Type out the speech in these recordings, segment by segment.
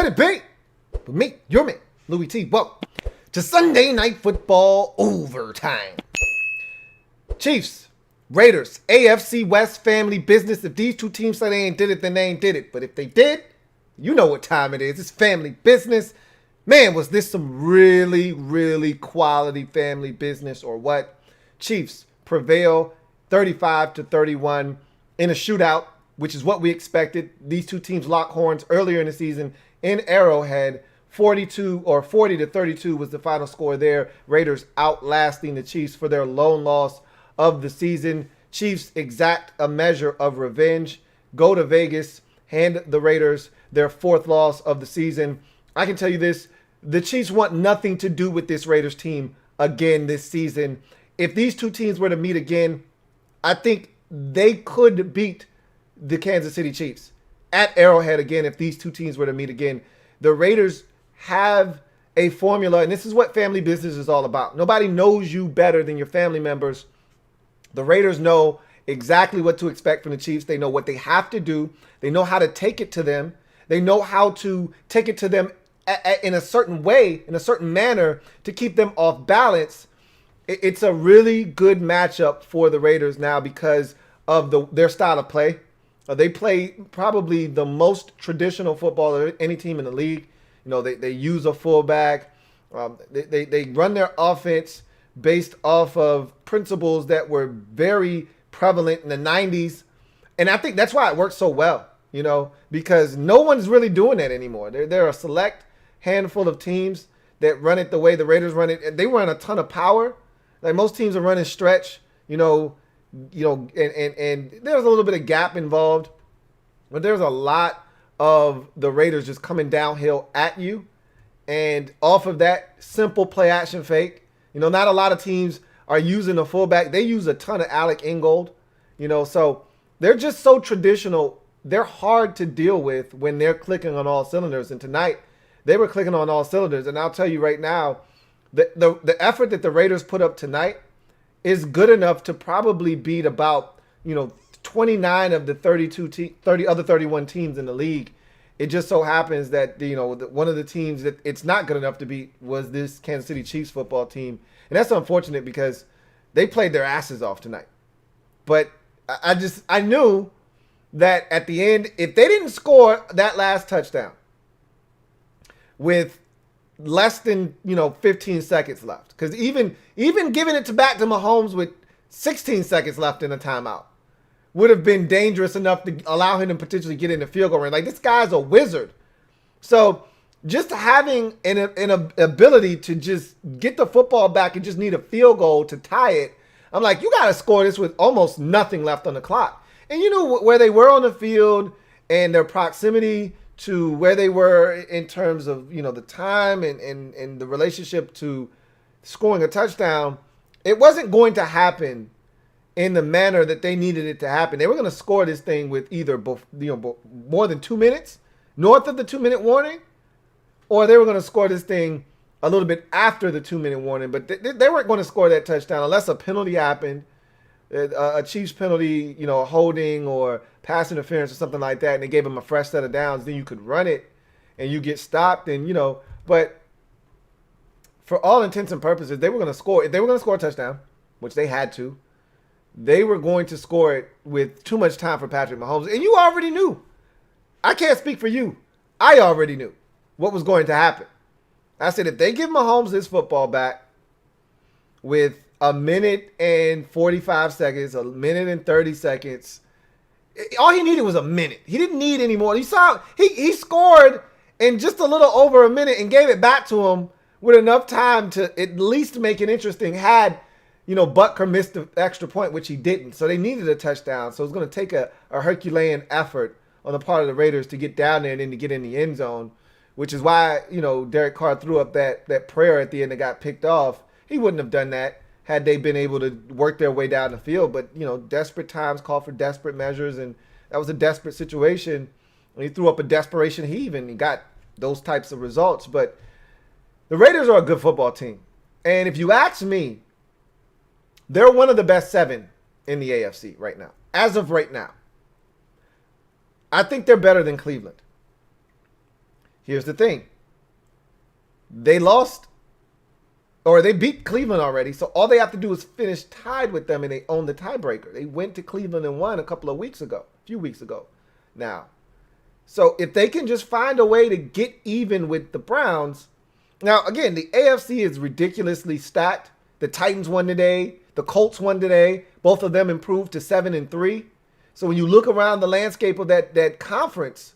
Let it be. With me, your man, Louie T. Welcome to Sunday Night Football Overtime. Chiefs, Raiders, AFC West family business. If these two teams say they ain't did it, then they ain't did it. But if they did, you know what time it is. It's family business. Man, was this some really, really quality family business or what? Chiefs prevail 35-31 in a shootout, which is what we expected. These two teams locked horns earlier in the season in Arrowhead. 40-32 was the final score there. Raiders outlasting the Chiefs for their lone loss of the season. Chiefs exact a measure of revenge. Go to Vegas, hand the Raiders their fourth loss of the season. I can tell you this, the Chiefs want nothing to do with this Raiders team again this season. If these two teams were to meet again, I think they could beat the Kansas City Chiefs at Arrowhead again if these two teams were to meet again. The Raiders have a formula, and this is what family business is all about. Nobody knows you better than your family members. The Raiders know exactly what to expect from the Chiefs. They know what they have to do. They know how to take it to them. They know how to take it to them in a certain way, in a certain manner to keep them off balance. It's a really good matchup for the Raiders now because of their style of play. They play probably the most traditional football of any team in the league. You know, they use a fullback. They run their offense based off of principles that were very prevalent in the 90s. And I think that's why it works so well, you know, because no one's really doing that anymore. There are a select handful of teams that run it the way the Raiders run it. They run a ton of power. Like most teams are running stretch, and there's a little bit of gap involved, but there's a lot of the Raiders just coming downhill at you. And off of that simple play action fake, not a lot of teams are using a fullback. They use a ton of Alec Ingold, so they're just so traditional. They're hard to deal with when they're clicking on all cylinders. And tonight they were clicking on all cylinders. And I'll tell you right now, the effort that the Raiders put up tonight is good enough to probably beat about, 29 of the 31 teams in the league. It just so happens that, one of the teams that it's not good enough to beat was this Kansas City Chiefs football team. And that's unfortunate because they played their asses off tonight. But I knew that at the end, if they didn't score that last touchdown with less than 15 seconds left, because even giving it back to Mahomes with 16 seconds left in a timeout would have been dangerous enough to allow him to potentially get in the field goal range. Like, this guy's a wizard. So just having an ability to just get the football back and just need a field goal to tie it, I'm like, you got to score this with almost nothing left on the clock. And where they were on the field and their proximity to where they were in terms of, the time and the relationship to scoring a touchdown, it wasn't going to happen in the manner that they needed it to happen. They were going to score this thing with either more than 2 minutes, north of the 2-minute warning, or they were going to score this thing a little bit after the 2-minute warning. But they weren't going to score that touchdown unless a penalty happened, a Chiefs penalty, a holding or pass interference or something like that, and they gave them a fresh set of downs. Then you could run it and you get stopped. And, but for all intents and purposes, they were going to score. If they were going to score a touchdown, which they had to, they were going to score it with too much time for Patrick Mahomes. And you already knew. I can't speak for you. I already knew what was going to happen. I said, if they give Mahomes his football back with a minute and 45 seconds, a minute and 30 seconds, all he needed was a minute. He didn't need any more. You saw he scored in just a little over a minute and gave it back to him with enough time to at least make it interesting. Had Butker missed the extra point, which he didn't. So they needed a touchdown. So it's going to take a Herculean effort on the part of the Raiders to get down there and then to get in the end zone, which is why, Derek Carr threw up that prayer at the end that got picked off. He wouldn't have done that had they been able to work their way down the field. But, desperate times call for desperate measures, and that was a desperate situation. And he threw up a desperation heave, and he got those types of results. But the Raiders are a good football team. And if you ask me, they're one of the best 7 in the AFC right now. As of right now. I think they're better than Cleveland. Here's the thing. They lost, or they beat Cleveland already, so all they have to do is finish tied with them, and they own the tiebreaker. They went to Cleveland and won a few weeks ago now. So if they can just find a way to get even with the Browns. Now, again, the AFC is ridiculously stacked. The Titans won today. The Colts won today. Both of them improved to 7-3. So when you look around the landscape of that conference,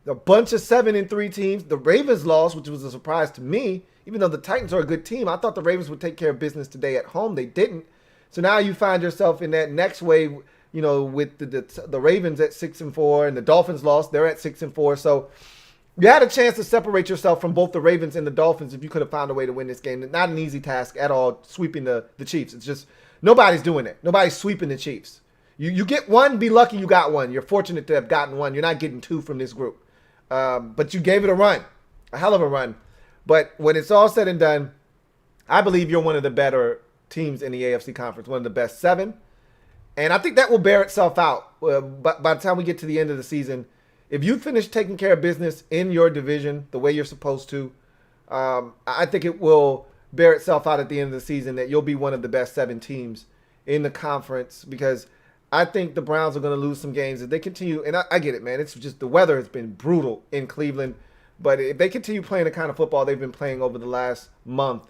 a bunch of 7-3 teams. The Ravens lost, which was a surprise to me. Even though the Titans are a good team, I thought the Ravens would take care of business today at home. They didn't. So now you find yourself in that next wave, with the Ravens at 6-4, and the Dolphins lost. They're at 6-4. So you had a chance to separate yourself from both the Ravens and the Dolphins if you could have found a way to win this game. Not an easy task at all, sweeping the Chiefs. It's just nobody's doing it. Nobody's sweeping the Chiefs. You get one, be lucky you got one. You're fortunate to have gotten one. You're not getting two from this group. But you gave it a run, a hell of a run. But when it's all said and done, I believe you're one of the better teams in the AFC conference, one of the best 7. And I think that will bear itself out. By the time we get to the end of the season, if you finish taking care of business in your division the way you're supposed to, I think it will bear itself out at the end of the season that you'll be one of the best 7 teams in the conference, because I think the Browns are going to lose some games if they continue. And I get it, man. It's just the weather has been brutal in Cleveland. But if they continue playing the kind of football they've been playing over the last month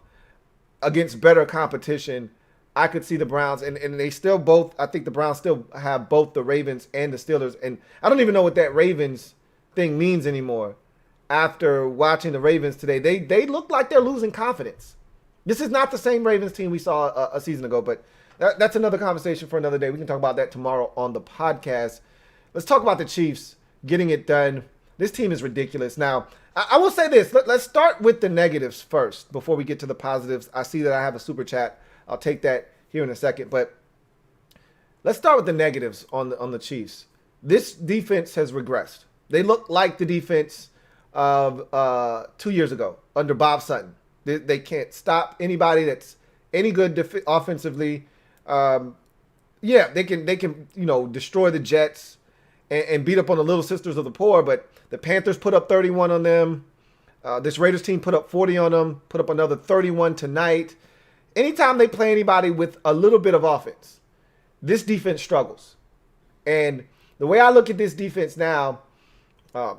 against better competition, I could see the Browns. And they still both, I think the Browns still have both the Ravens and the Steelers. And I don't even know what that Ravens thing means anymore. After watching the Ravens today, they look like they're losing confidence. This is not the same Ravens team we saw a season ago, but that's another conversation for another day. We can talk about that tomorrow on the podcast. Let's talk about the Chiefs getting it done. This team is ridiculous. Now, I will say this. Let's start with the negatives first before we get to the positives. I see that I have a super chat. I'll take that here in a second. But let's start with the negatives on the Chiefs. This defense has regressed. They look like the defense of 2 years ago under Bob Sutton. They can't stop anybody that's any good offensively. They can destroy the Jets and beat up on the Little Sisters of the Poor, but the Panthers put up 31 on them. This Raiders team put up 40 on them, put up another 31 tonight. Anytime they play anybody with a little bit of offense, this defense struggles. And the way I look at this defense now,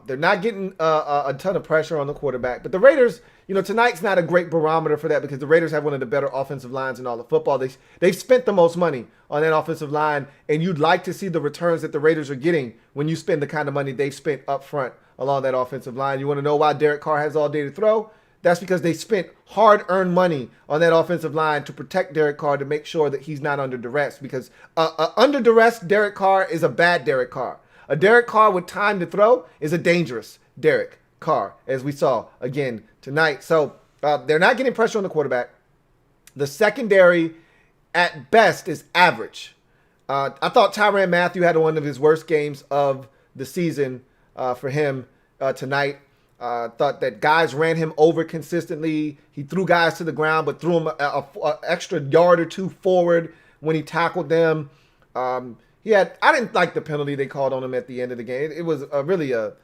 they're not getting a ton of pressure on the quarterback. But the Raiders, tonight's not a great barometer for that because the Raiders have one of the better offensive lines in all of football. They've spent the most money on that offensive line, and you'd like to see the returns that the Raiders are getting when you spend the kind of money they've spent up front along that offensive line. You want to know why Derek Carr has all day to throw? That's because they spent hard-earned money on that offensive line to protect Derek Carr, to make sure that he's not under duress, because under duress Derek Carr is a bad Derek Carr. A Derek Carr with time to throw is a dangerous Derek Carr, as we saw again tonight. So they're not getting pressure on the quarterback. The secondary, at best, is average. I thought Tyrann Mathieu had one of his worst games of the season for him tonight. Thought that guys ran him over consistently. He threw guys to the ground, but threw him an extra yard or two forward when he tackled them. I didn't like the penalty they called on him at the end of the game. It was really a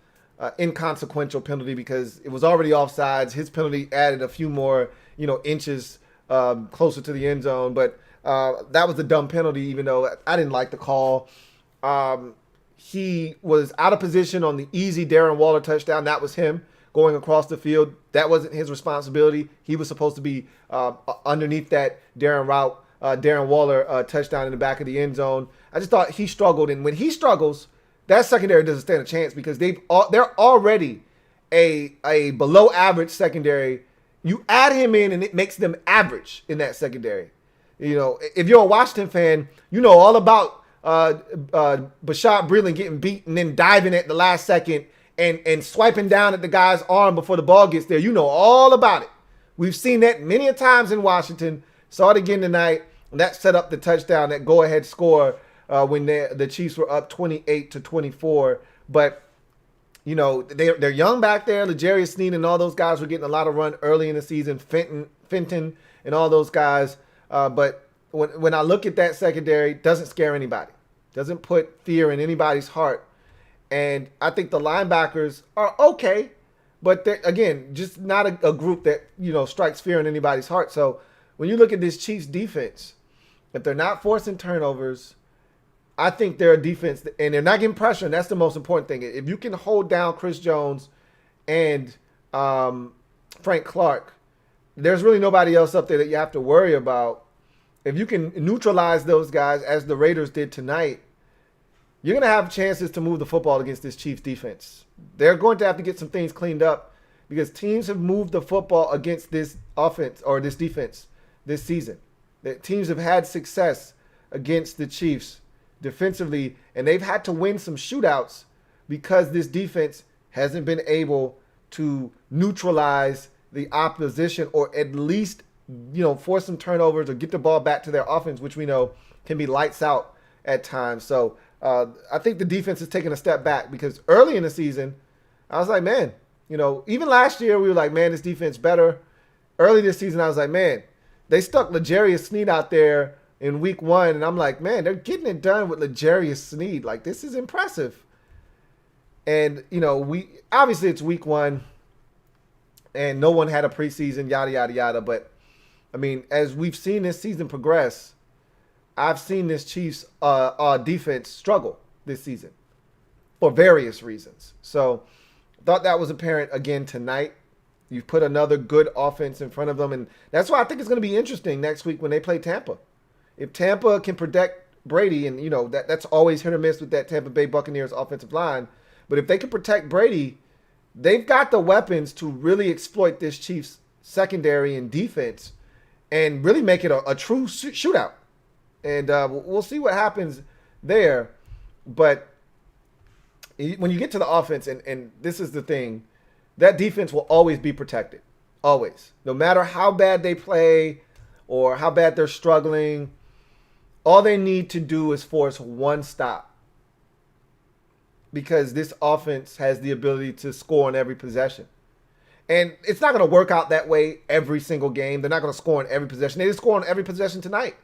inconsequential penalty because it was already offsides. His penalty added a few more, inches closer to the end zone. But that was a dumb penalty, even though I didn't like the call. He was out of position on the easy Darren Waller touchdown. That was him going across the field. That wasn't his responsibility. He was supposed to be underneath that Darren Waller touchdown in the back of the end zone. I just thought he struggled, and when he struggles, that secondary doesn't stand a chance because they're already a below average secondary. You add him in, and it makes them average in that secondary. If you're a Washington fan, you know all about Bashad Breeland getting beat and then diving at the last second and swiping down at the guy's arm before the ball gets there. You know all about it. We've seen that many a times in Washington. Saw it again tonight. And that set up the touchdown, that go-ahead score when the Chiefs were up 28-24. But, they're young back there. L'Jarius Sneed and all those guys were getting a lot of run early in the season. Fenton and all those guys. But when I look at that secondary, it doesn't scare anybody. Doesn't put fear in anybody's heart. And I think the linebackers are okay. but again, just not a group that, strikes fear in anybody's heart. So when you look at this Chiefs defense, if they're not forcing turnovers, I think they're a defense, and they're not getting pressure, and that's the most important thing. If you can hold down Chris Jones and Frank Clark, there's really nobody else up there that you have to worry about. If you can neutralize those guys, as the Raiders did tonight, you're going to have chances to move the football against this Chiefs defense. They're going to have to get some things cleaned up because teams have moved the football against this offense or this defense this season. The teams have had success against the Chiefs defensively, and they've had to win some shootouts because this defense hasn't been able to neutralize the opposition, or at least, force some turnovers or get the ball back to their offense, which we know can be lights out at times. So I think the defense is taking a step back, because early in the season, I was like, man, even last year we were like, man, this defense better. Early this season, I was like, man, they stuck L'Jarius Sneed out there in week 1, and I'm like, man, they're getting it done with L'Jarius Sneed. Like, this is impressive. And, obviously it's week 1, and no one had a preseason, yada, yada, yada. But, I mean, as we've seen this season progress, I've seen this Chiefs defense struggle this season for various reasons. So, thought that was apparent again tonight. You put another good offense in front of them, and that's why I think it's going to be interesting next week when they play Tampa. If Tampa can protect Brady, and, that's always hit or miss with that Tampa Bay Buccaneers offensive line, but if they can protect Brady, they've got the weapons to really exploit this Chiefs secondary and defense and really make it a true shootout. And we'll see what happens there. But when you get to the offense, and this is the thing, that defense will always be protected. Always. No matter how bad they play or how bad they're struggling, all they need to do is force one stop. Because this offense has the ability to score on every possession. And it's not going to work out that way every single game. They're not going to score on every possession. They didn't score on every possession tonight.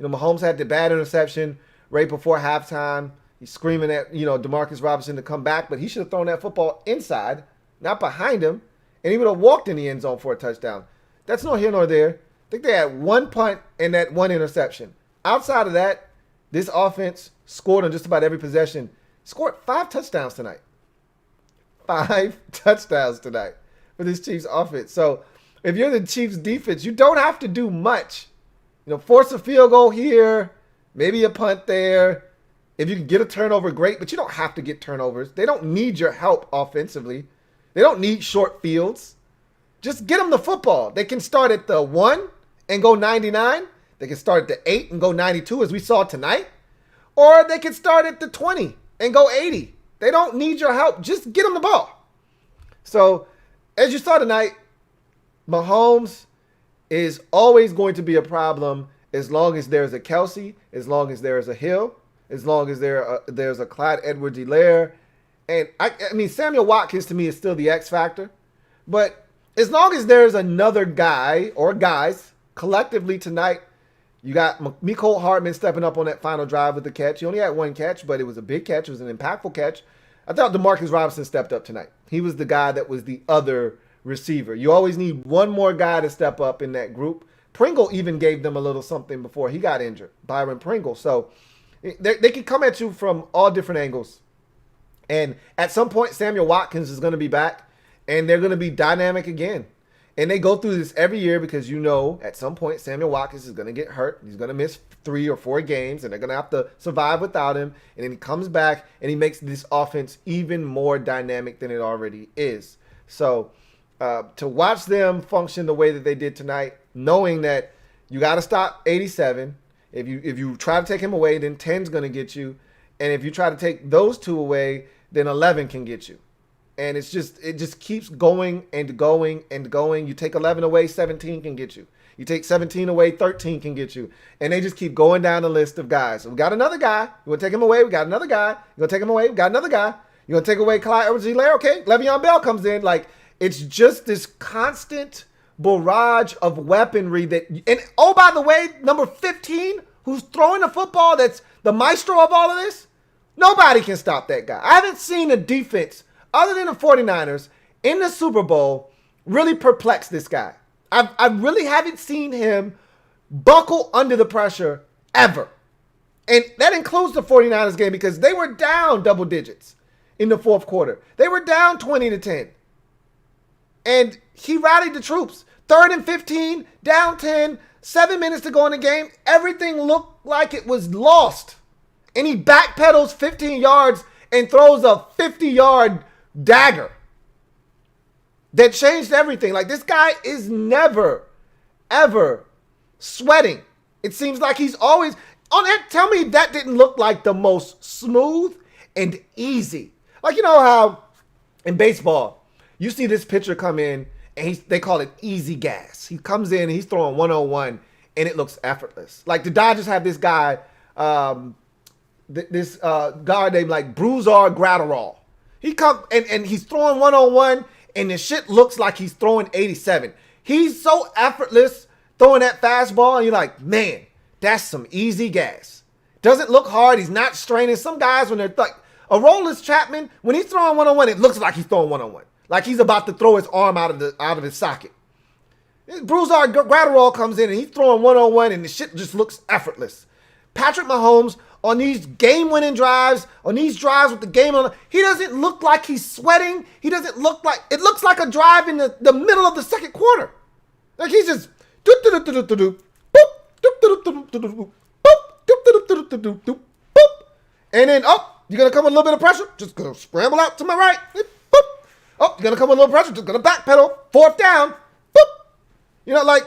Mahomes had the bad interception right before halftime. He's screaming at, Demarcus Robinson to come back, but he should have thrown that football inside, not behind him, and he would have walked in the end zone for a touchdown. That's nor here nor there. I think they had one punt and that one interception. Outside of that, this offense scored on just about every possession. Scored 5 touchdowns tonight. 5 touchdowns tonight for this Chiefs offense. So if you're the Chiefs defense, you don't have to do much. Force a field goal here, maybe a punt there. If you can get a turnover, great, but you don't have to get turnovers. They don't need your help offensively. They don't need short fields. Just get them the football. They can start at the 1 and go 99. They can start at the 8 and go 92, as we saw tonight. Or they can start at the 20 and go 80. They don't need your help. Just get them the ball. So, as you saw tonight, Mahomes is always going to be a problem as long as there's a Kelsey, as long as there's a Hill, as long as there's a Clyde Edwards-Helaire. And, I mean, Samuel Watkins to me is still the X factor. But as long as there's another guy or guys collectively tonight, you got Mecole Hardman stepping up on that final drive with the catch. He only had one catch, but it was a big catch. It was an impactful catch. I thought Demarcus Robinson stepped up tonight. He was the guy that was the other receiver. You always need one more guy to step up in that group. Pringle even gave them a little something before he got injured, Byron Pringle. So they can come at you from all different angles. And at some point, Samuel Watkins is going to be back, and they're going to be dynamic again. And they go through this every year because at some point Samuel Watkins is going to get hurt. He's going to miss 3 or 4 games, and they're going to have to survive without him. And then he comes back, and he makes this offense even more dynamic than it already is. So to watch them function the way that they did tonight, knowing that you got to stop 87. If you try to take him away, then 10's going to get you. And if you try to take those 2 away, then 11 can get you. And it just keeps going and going and going. You take 11 away, 17 can get you. You take 17 away, 13 can get you. And they just keep going down the list of guys. So we got another guy. You want to take him away? We got another guy. You want to take him away? We got another guy. You want to take away Clyde Edwards-Helaire? Okay, Le'Veon Bell comes in. Like, it's just this constant barrage of weaponry that. And oh, by the way, number 15, who's throwing the football, that's the maestro of all of this. Nobody can stop that guy. I haven't seen a defense other than the 49ers in the Super Bowl really perplexed this guy. I really haven't seen him buckle under the pressure ever. And that includes the 49ers game because they were down double digits in the fourth quarter. They were down 20-10. And he rallied the troops. 3rd and 15, down 10, 7 minutes to go in the game. Everything looked like it was lost. And he backpedals 15 yards and throws a 50-yard dagger that changed everything. Like, this guy is never, ever sweating. It seems like he's always on that. Tell me that didn't look like the most smooth and easy. Like, you know how in baseball, you see this pitcher come in and they call it easy gas. He comes in and he's throwing 101 and it looks effortless. Like the Dodgers have this guy, this guy named like Brusar Gratterall. He come and he's throwing 101 and the shit looks like he's throwing 87. He's so effortless throwing that fastball and you're like, man, that's some easy gas. Doesn't look hard. He's not straining. Some guys when they're like, Aroldis Chapman, when he's throwing 101, it looks like he's throwing 101. Like he's about to throw his arm out of his socket. Brusar Gratterall comes in and he's throwing 101 and the shit just looks effortless. Patrick Mahomes on these game-winning drives, on these drives with the game on, he doesn't look like he's sweating. He doesn't look like, it looks like a drive in the middle of the second quarter. Like he's just and then, you're going to come with a little bit of pressure, just going to scramble out to my right. You're going to come with a little pressure, just going to backpedal, 4th down. You know, like,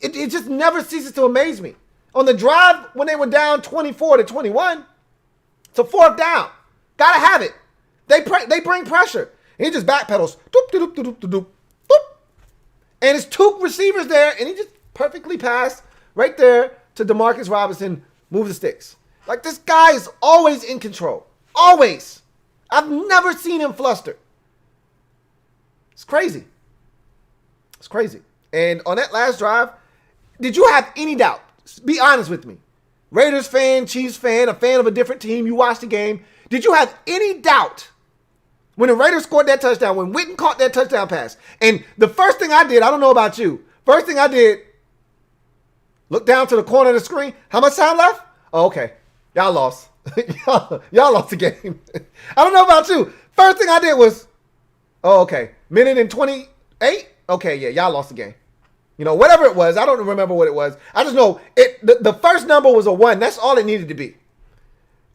it just never ceases to amaze me. On the drive, when they were down 24-21, it's a 4th down. Got to have it. They bring pressure. And he just backpedals. And it's 2 receivers there, and he just perfectly passed right there to Demarcus Robinson, move the sticks. Like, this guy is always in control. Always. I've never seen him fluster. It's crazy. It's crazy. And on that last drive, did you have any doubt? Be honest with me. Raiders fan, Chiefs fan, a fan of a different team, you watched the game. Did you have any doubt when the Raiders scored that touchdown, when Witten caught that touchdown pass? And the first thing I did, I don't know about you, first thing I did, look down to the corner of the screen. How much time left? Oh, okay. Y'all lost. y'all lost the game. I don't know about you. First thing I did was, oh, okay. Minute and 28? Okay, yeah, y'all lost the game. You know, whatever it was. I don't remember what it was. I just know the first number was a 1. That's all it needed to be.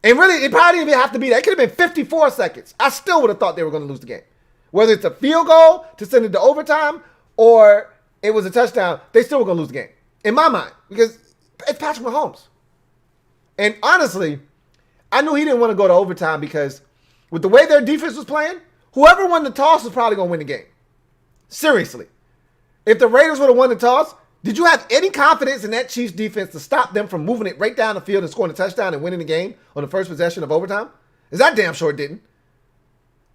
And really, it probably didn't even have to be that. It could have been 54 seconds. I still would have thought they were going to lose the game. Whether it's a field goal to send it to overtime or it was a touchdown, they still were going to lose the game. In my mind. Because it's Patrick Mahomes. And honestly, I knew he didn't want to go to overtime because with the way their defense was playing, whoever won the toss was probably going to win the game. Seriously. If the Raiders would have won the toss, did you have any confidence in that Chiefs defense to stop them from moving it right down the field and scoring a touchdown and winning the game on the first possession of overtime? Is that damn sure it didn't.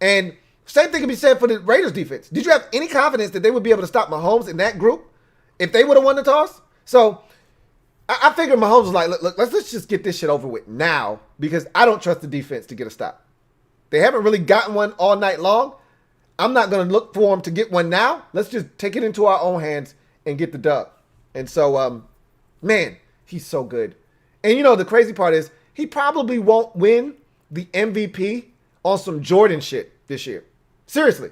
And same thing can be said for the Raiders defense. Did you have any confidence that they would be able to stop Mahomes in that group if they would have won the toss? So I figured Mahomes was like, look, let's just get this shit over with now because I don't trust the defense to get a stop. They haven't really gotten one all night long. I'm not going to look for them to get one now. Let's just take it into our own hands and get the dub. And so, man, he's so good. And you know, the crazy part is he probably won't win the MVP on some Jordan shit this year. Seriously.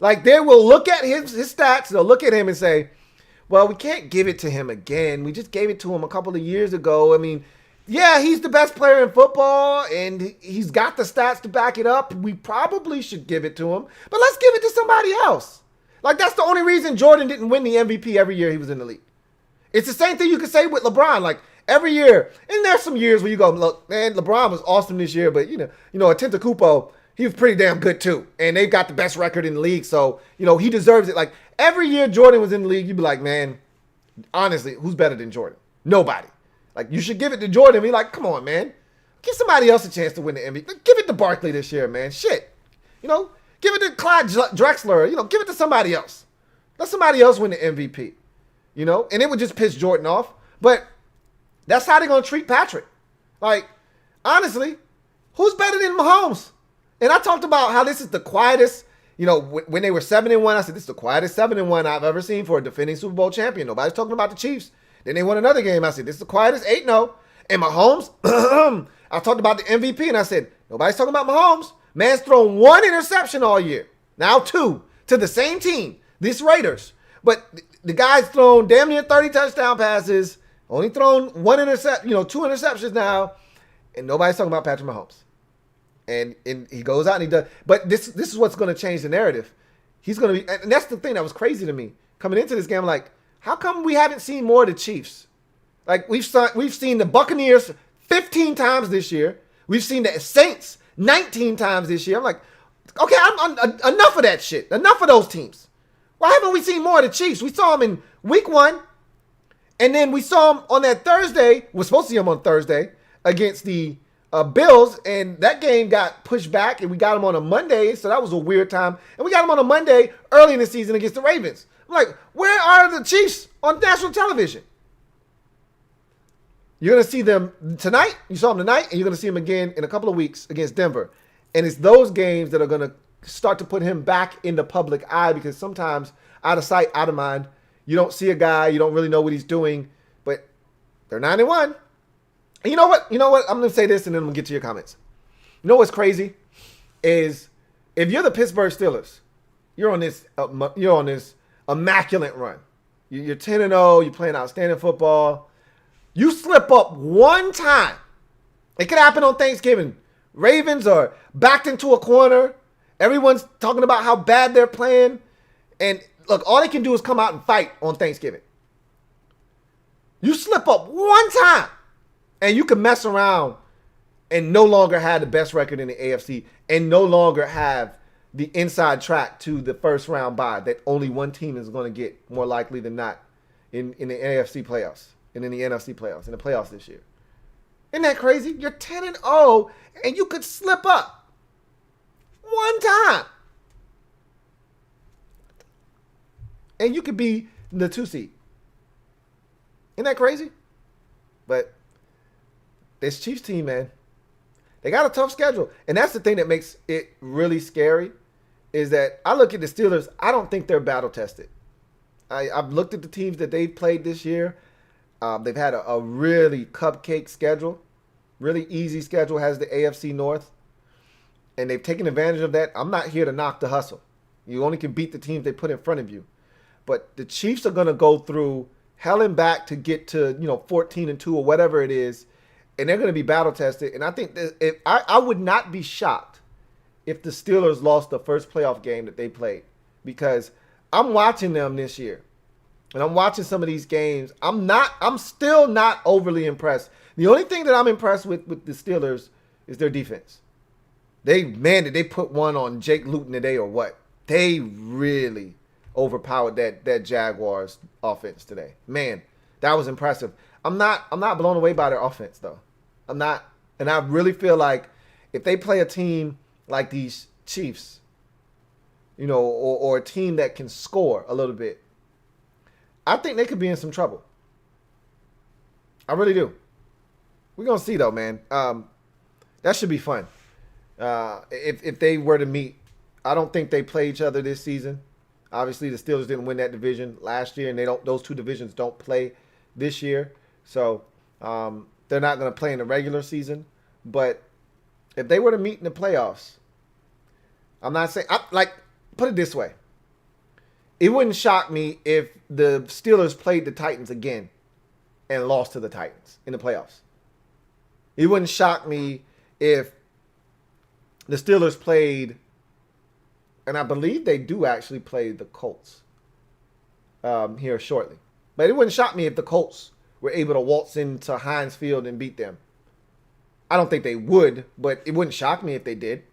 Like, they will look at his stats. They'll look at him and say, well, we can't give it to him again. We just gave it to him a couple of years ago. I mean, yeah, he's the best player in football, and he's got the stats to back it up. We probably should give it to him, but let's give it to somebody else. Like, that's the only reason Jordan didn't win the MVP every year he was in the league. It's the same thing you could say with LeBron. Like, every year, and there's some years where you go, look, man, LeBron was awesome this year, but, you know, Antetokounmpo, he was pretty damn good too, and they've got the best record in the league, so, you know, he deserves it. Like, every year Jordan was in the league, you'd be like, man, honestly, who's better than Jordan? Nobody. Like, you should give it to Jordan. Be like, come on, man. Give somebody else a chance to win the MVP. Give it to Barkley this year, man. Shit. You know, give it to Clyde Drexler. You know, give it to somebody else. Let somebody else win the MVP. You know, and it would just piss Jordan off. But that's how they're going to treat Patrick. Like, honestly, who's better than Mahomes? And I talked about how this is the quietest, when they were 7-1, I said, this is the quietest 7-1 I've ever seen for a defending Super Bowl champion. Nobody's talking about the Chiefs. Then they won another game. I said, this is the quietest 8-0. And Mahomes, I talked about the MVP, and I said, nobody's talking about Mahomes. Man's thrown 1 interception all year. Now 2 to the same team, these Raiders. But the guy's thrown damn near 30 touchdown passes, only thrown 2 interceptions now, and nobody's talking about Patrick Mahomes. And he goes out and he does. But this is what's going to change the narrative. He's going to be, and that's the thing that was crazy to me coming into this game. I'm like, how come we haven't seen more of the Chiefs? Like we've seen the Buccaneers 15 times this year. We've seen the Saints 19 times this year. I'm like, okay, enough of that shit. Enough of those teams. Why haven't we seen more of the Chiefs? We saw them in week 1, and then we saw them on that Thursday. We're supposed to see them on Thursday against the Bills, and that game got pushed back, and we got them on a Monday, so that was a weird time. And we got them on a Monday early in the season against the Ravens. I'm like, where are the Chiefs on national television? You're going to see them tonight. You saw them tonight, and you're going to see them again in a couple of weeks against Denver. And it's those games that are going to start to put him back in the public eye, because sometimes out of sight, out of mind, you don't see a guy, you don't really know what he's doing, but they're 9-1. And you know what? I'm going to say this, and then I'm going to get to your comments. You know what's crazy is if you're the Pittsburgh Steelers, you're on this immaculate run. You're 10-0. You're playing outstanding football. You slip up one time. It could happen on Thanksgiving. Ravens are backed into a corner. Everyone's talking about how bad they're playing. And look, all they can do is come out and fight on Thanksgiving. You slip up one time, and you can mess around and no longer have the best record in the AFC and no longer have the inside track to the first round bye that only one team is going to get more likely than not in the AFC playoffs and in the NFC playoffs, in the playoffs this year. Isn't that crazy? You're 10-0 and you could slip up one time. And you could be the 2 seed. Isn't that crazy? But this Chiefs team, man, they got a tough schedule. And that's the thing that makes it really scary is that I look at the Steelers, I don't think they're battle tested. I've looked at the teams that they've played this year. They've had a really cupcake schedule, really easy schedule, has the AFC North. And they've taken advantage of that. I'm not here to knock the hustle. You only can beat the teams they put in front of you. But the Chiefs are going to go through hell and back to get to 14-2 or whatever it is, and they're going to be battle tested. And I think that I would not be shocked if the Steelers lost the first playoff game that they played, because I'm watching them this year, and I'm watching some of these games. I'm still not overly impressed. The only thing that I'm impressed with the Steelers is their defense. Did they put one on Jake Luton today or what? They really overpowered that Jaguars offense today. Man, that was impressive. I'm not blown away by their offense though. I'm not, and I really feel like if they play a team like these Chiefs, or a team that can score a little bit, I think they could be in some trouble. I really do. We're gonna see though, man. That should be fun. If they were to meet, I don't think they play each other this season. Obviously, the Steelers didn't win that division last year, and those two divisions don't play this year. So they're not going to play in the regular season. But if they were to meet in the playoffs, I'm not saying, put it this way. It wouldn't shock me if the Steelers played the Titans again and lost to the Titans in the playoffs. It wouldn't shock me if the Steelers played, and I believe they do actually play the Colts here shortly. But it wouldn't shock me if the Colts were able to waltz into Heinz Field and beat them. I don't think they would, but it wouldn't shock me if they did.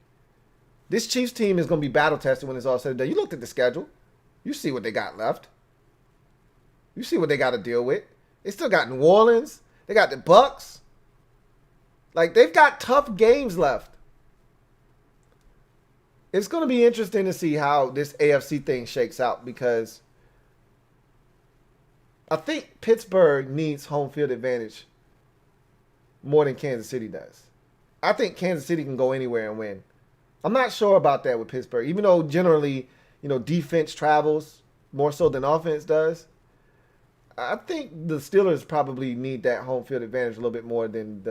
This Chiefs team is going to be battle-tested when it's all said and done. You looked at the schedule. You see what they got left. You see what they got to deal with. They still got New Orleans. They got the Bucks. They've got tough games left. It's going to be interesting to see how this AFC thing shakes out, because I think Pittsburgh needs home field advantage more than Kansas City does. I think Kansas City can go anywhere and win. I'm not sure about that with Pittsburgh. Even though generally, defense travels more so than offense does. I think the Steelers probably need that home field advantage a little bit more than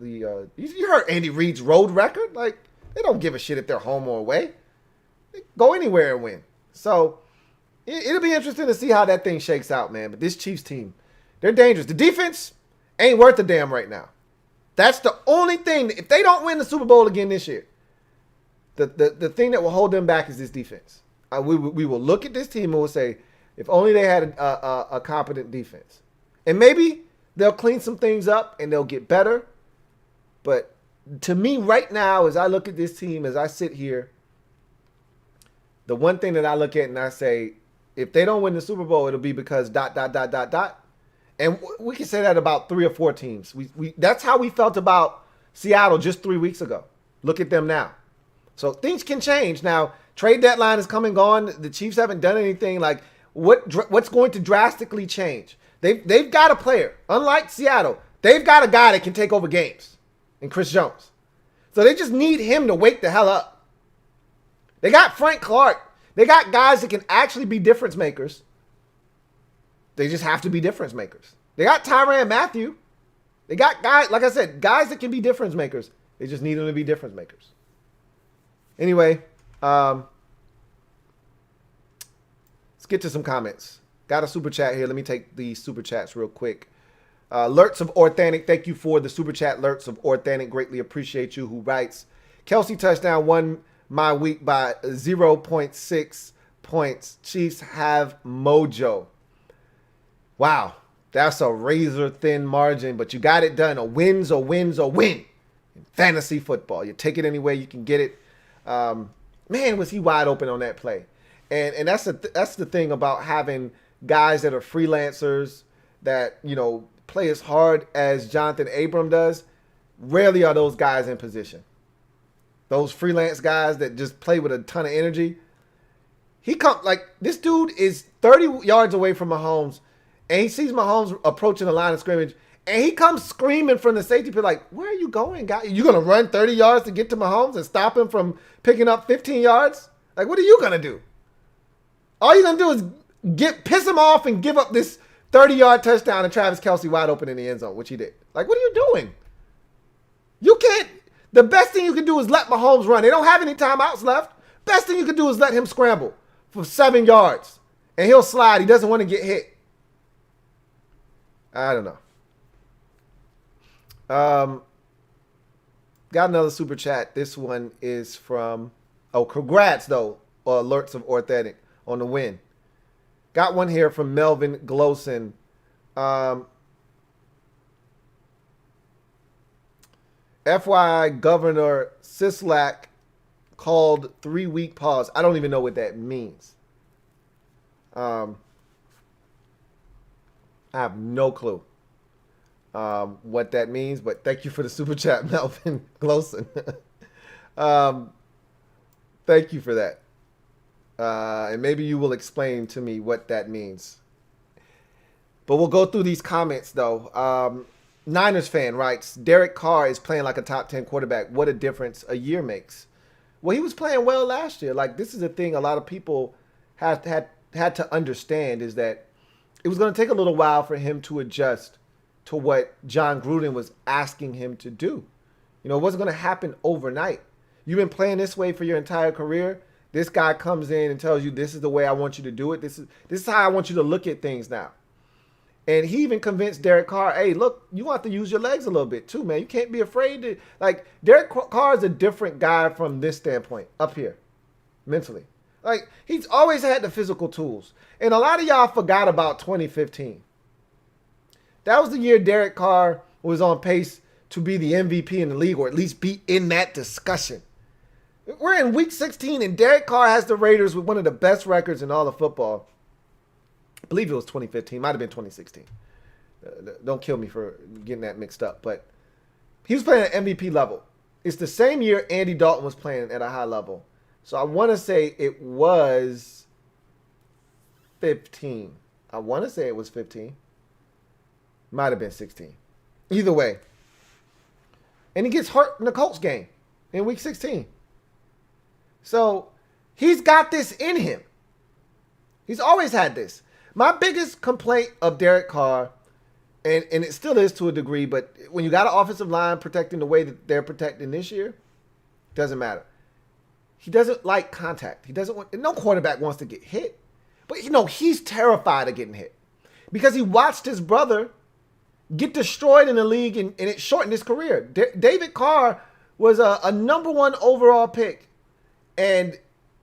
you heard Andy Reid's road record. Like, they don't give a shit if they're home or away. They go anywhere and win. So it'll be interesting to see how that thing shakes out, man. But this Chiefs team, they're dangerous. The defense ain't worth a damn right now. That's the only thing. If they don't win the Super Bowl again this year, the thing that will hold them back is this defense. We will look at this team and we'll say, if only they had a competent defense. And maybe they'll clean some things up and they'll get better. But to me right now, as I look at this team, as I sit here, the one thing that I look at and I say, if they don't win the Super Bowl, it'll be because ... And we can say that about 3 or 4 teams. That's how we felt about Seattle just 3 weeks ago. Look at them now. So things can change. Now, trade deadline is come and gone. The Chiefs haven't done anything. Like, what's going to drastically change? They've got a player. Unlike Seattle, they've got a guy that can take over games in Chris Jones. So they just need him to wake the hell up. They got Frank Clark. They got guys that can actually be difference makers. They just have to be difference makers. They got Tyrann Mathieu. They got guys, like I said, guys that can be difference makers. They just need them to be difference makers. Anyway, let's get to some comments. Got a super chat here. Let me take the super chats real quick. Lertz of Orthanic, thank you for the super chat. Lertz of Orthanic, greatly appreciate you. Who writes, Kelsey touchdown won my week by 0.6 points. Chiefs have mojo. Wow, that's a razor thin margin, but you got it done. A win's a win's a win in fantasy football. You take it any way you can get it. Man, was he wide open on that play. And that's the thing about having guys that are freelancers that, play as hard as Jonathan Abram does. Rarely are those guys in position. Those freelance guys that just play with a ton of energy. This dude is 30 yards away from Mahomes, and he sees Mahomes approaching the line of scrimmage, and he comes screaming from the safety pit like, where are you going, guy? You going to run 30 yards to get to Mahomes and stop him from picking up 15 yards? Like, what are you going to do? All you're going to do is piss him off and give up this 30-yard touchdown to Travis Kelce wide open in the end zone, which he did. Like, what are you doing? You can't. The best thing you can do is let Mahomes run. They don't have any timeouts left. Best thing you can do is let him scramble for 7 yards, and he'll slide. He doesn't want to get hit. I don't know. Got another super chat. This one is from, congrats, though, Alerts of Orthotic on the win. Got one here from Melvin Gloson. FYI, Governor Sisolak called 3-week pause. I don't even know what that means. I have no clue what that means, but thank you for the super chat, Melvin Gloson. Thank you for that. And maybe you will explain to me what that means. But we'll go through these comments, though. Niners fan writes, Derek Carr is playing like a top 10 quarterback. What a difference a year makes. Well, he was playing well last year. Like, this is the thing a lot of people had to understand, is that it was going to take a little while for him to adjust to what John Gruden was asking him to do. It wasn't going to happen overnight. You've been playing this way for your entire career. This guy comes in and tells you, this is the way I want you to do it. This is how I want you to look at things now. And he even convinced Derek Carr, hey, look, you have to use your legs a little bit too, man. You can't be afraid to, Derek Carr is a different guy from this standpoint up here, mentally. Like, he's always had the physical tools. And a lot of y'all forgot about 2015. That was the year Derek Carr was on pace to be the MVP in the league, or at least be in that discussion. We're in week 16, and Derek Carr has the Raiders with one of the best records in all of football. I believe it was 2015. Might have been 2016. Don't kill me for getting that mixed up. But he was playing at MVP level. It's the same year Andy Dalton was playing at a high level. So I want to say it was 15. I want to say it was 15. Might have been 16. Either way. And he gets hurt in the Colts game in week 16. So he's got this in him. He's always had this. My biggest complaint of Derek Carr, and it still is to a degree, but when you got an offensive line protecting the way that they're protecting this year, doesn't matter. He doesn't like contact. He doesn't want, no quarterback wants to get hit. But, he's terrified of getting hit because he watched his brother get destroyed in the league, and it shortened his career. David Carr was a number 1 overall pick, and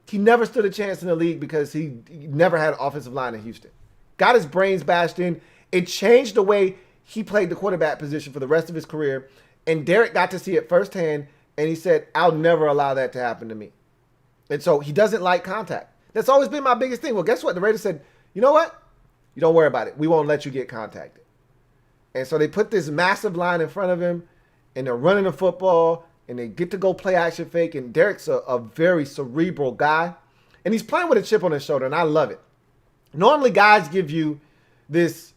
he never stood a chance in the league because he never had an offensive line in Houston. Got his brains bashed in. It changed the way he played the quarterback position for the rest of his career, and Derek got to see it firsthand, and he said, I'll never allow that to happen to me. And so he doesn't like contact. That's always been my biggest thing. Well, guess what? The Raiders said, you know what? You don't worry about it. We won't let you get contacted. And so they put this massive line in front of him, and they're running the football, and they get to go play action fake. And Derek's a very cerebral guy, and he's playing with a chip on his shoulder, and I love it. Normally, guys give you this,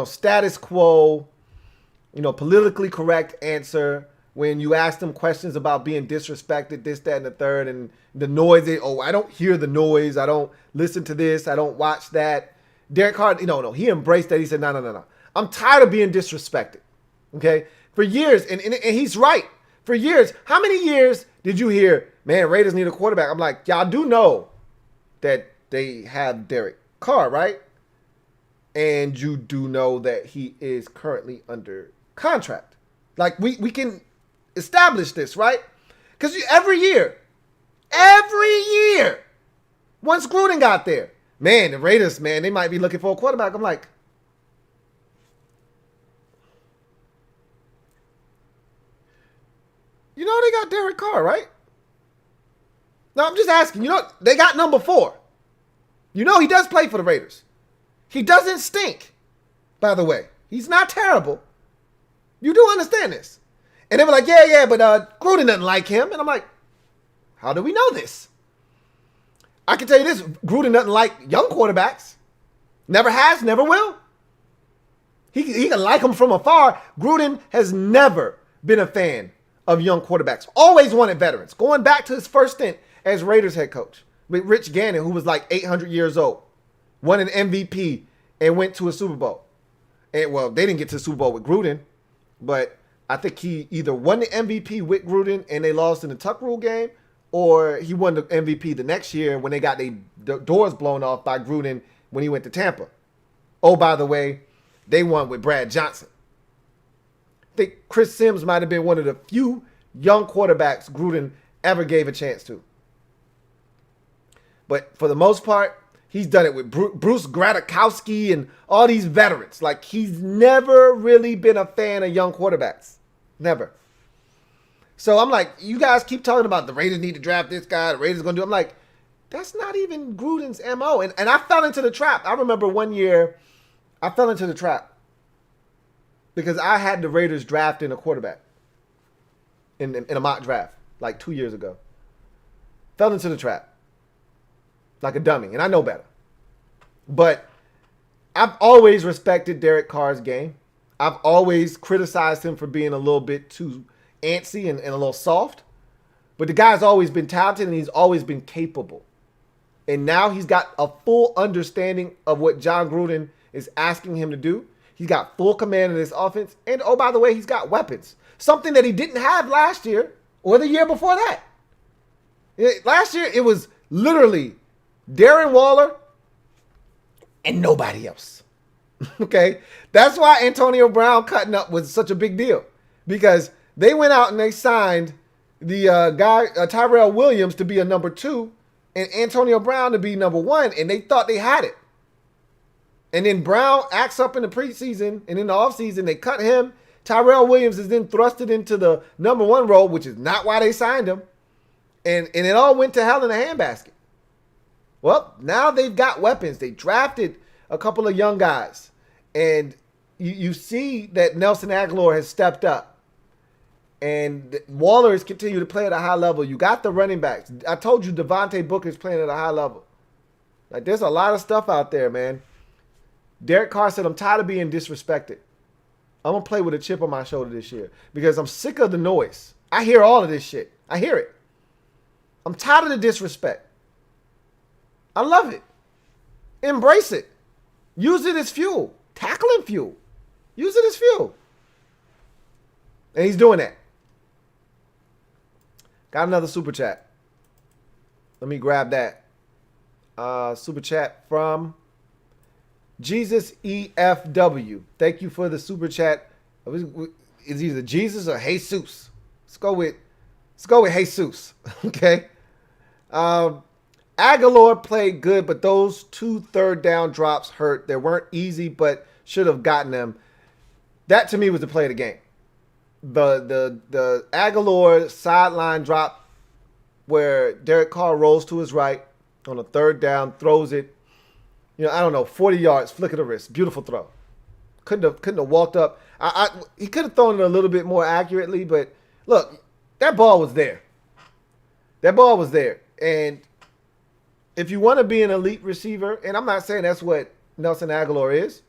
status quo, politically correct answer when you ask them questions about being disrespected, this, that, and the third, and the noise. I don't hear the noise. I don't listen to this. I don't watch that. Derek Carr, no, he embraced that. He said, no. I'm tired of being disrespected. Okay? For years, and he's right. For years, how many years did you hear, man, Raiders need a quarterback? I'm like, y'all do know that they have Derek Carr, right? And you do know that he is currently under contract. Like, we can establish this, right? Because every year, once Gruden got there, man, the Raiders, man, they might be looking for a quarterback. I'm like, they got Derek Carr, right? No, I'm just asking. They got number 4. He does play for the Raiders. He doesn't stink, by the way. He's not terrible. You do understand this. And they were like, yeah, but Gruden doesn't like him. And I'm like, how do we know this? I can tell you this. Gruden doesn't like young quarterbacks. Never has, never will. He can like them from afar. Gruden has never been a fan of young quarterbacks. Always wanted veterans. Going back to his first stint as Raiders head coach with Rich Gannon, who was like 800 years old, won an MVP, and went to a Super Bowl. And, well, they didn't get to the Super Bowl with Gruden, but I think he either won the MVP with Gruden and they lost in the Tuck Rule game, or he won the MVP the next year when they got their doors blown off by Gruden when he went to Tampa. Oh, by the way, they won with Brad Johnson. I think Chris Sims might have been one of the few young quarterbacks Gruden ever gave a chance to. But for the most part, he's done it with Bruce Gradkowski and all these veterans. Like, he's never really been a fan of young quarterbacks. Never. So I'm like, you guys keep talking about the Raiders need to draft this guy, the Raiders going to do. I'm like, that's not even Gruden's MO. And I fell into the trap. I remember one year I fell into the trap because I had the Raiders drafting a quarterback in a mock draft like 2 years ago. Fell into the trap like a dummy, and I know better. But I've always respected Derek Carr's game. I've always criticized him for being a little bit too antsy and a little soft. But the guy's always been talented, and he's always been capable. And now he's got a full understanding of what John Gruden is asking him to do. He's got full command of this offense. And, oh, by the way, he's got weapons. Something that he didn't have last year or the year before that. Last year, it was literally Darren Waller and nobody else. Okay? That's why Antonio Brown cutting up was such a big deal. Because they went out and they signed the guy, Tyrell Williams, to be a number 2 and Antonio Brown to be number 1, and they thought they had it. And then Brown acts up in the preseason, and in the offseason, they cut him. Tyrell Williams is then thrusted into the number 1 role, which is not why they signed him. And it all went to hell in a handbasket. Well, now they've got weapons. They drafted a couple of young guys. And you see that Nelson Aguilar has stepped up. And Waller has continued to play at a high level. You got the running backs. I told you Devontae Booker is playing at a high level. Like, there's a lot of stuff out there, man. Derek Carr said, I'm tired of being disrespected. I'm going to play with a chip on my shoulder this year because I'm sick of the noise. I hear all of this shit. I hear it. I'm tired of the disrespect. I love it. Embrace it. Use it as fuel. Tackling fuel. Use it as fuel. And he's doing that. Got another super chat. Let me grab that. Super chat from Jesus EFW. Thank you for the super chat. It's either Jesus or Jesus. Let's go with Jesus. Okay. Aguilar played good, but those 2 third down drops hurt. They weren't easy, but should have gotten them. That to me was the play of the game. The Aguilar sideline drop where Derek Carr rolls to his right on a 3rd down, throws it, I don't know, 40 yards, flick of the wrist. Beautiful throw. Couldn't have walked up. He could have thrown it a little bit more accurately, but look, that ball was there. That ball was there. And if you want to be an elite receiver, and I'm not saying that's what Nelson Aguilar is,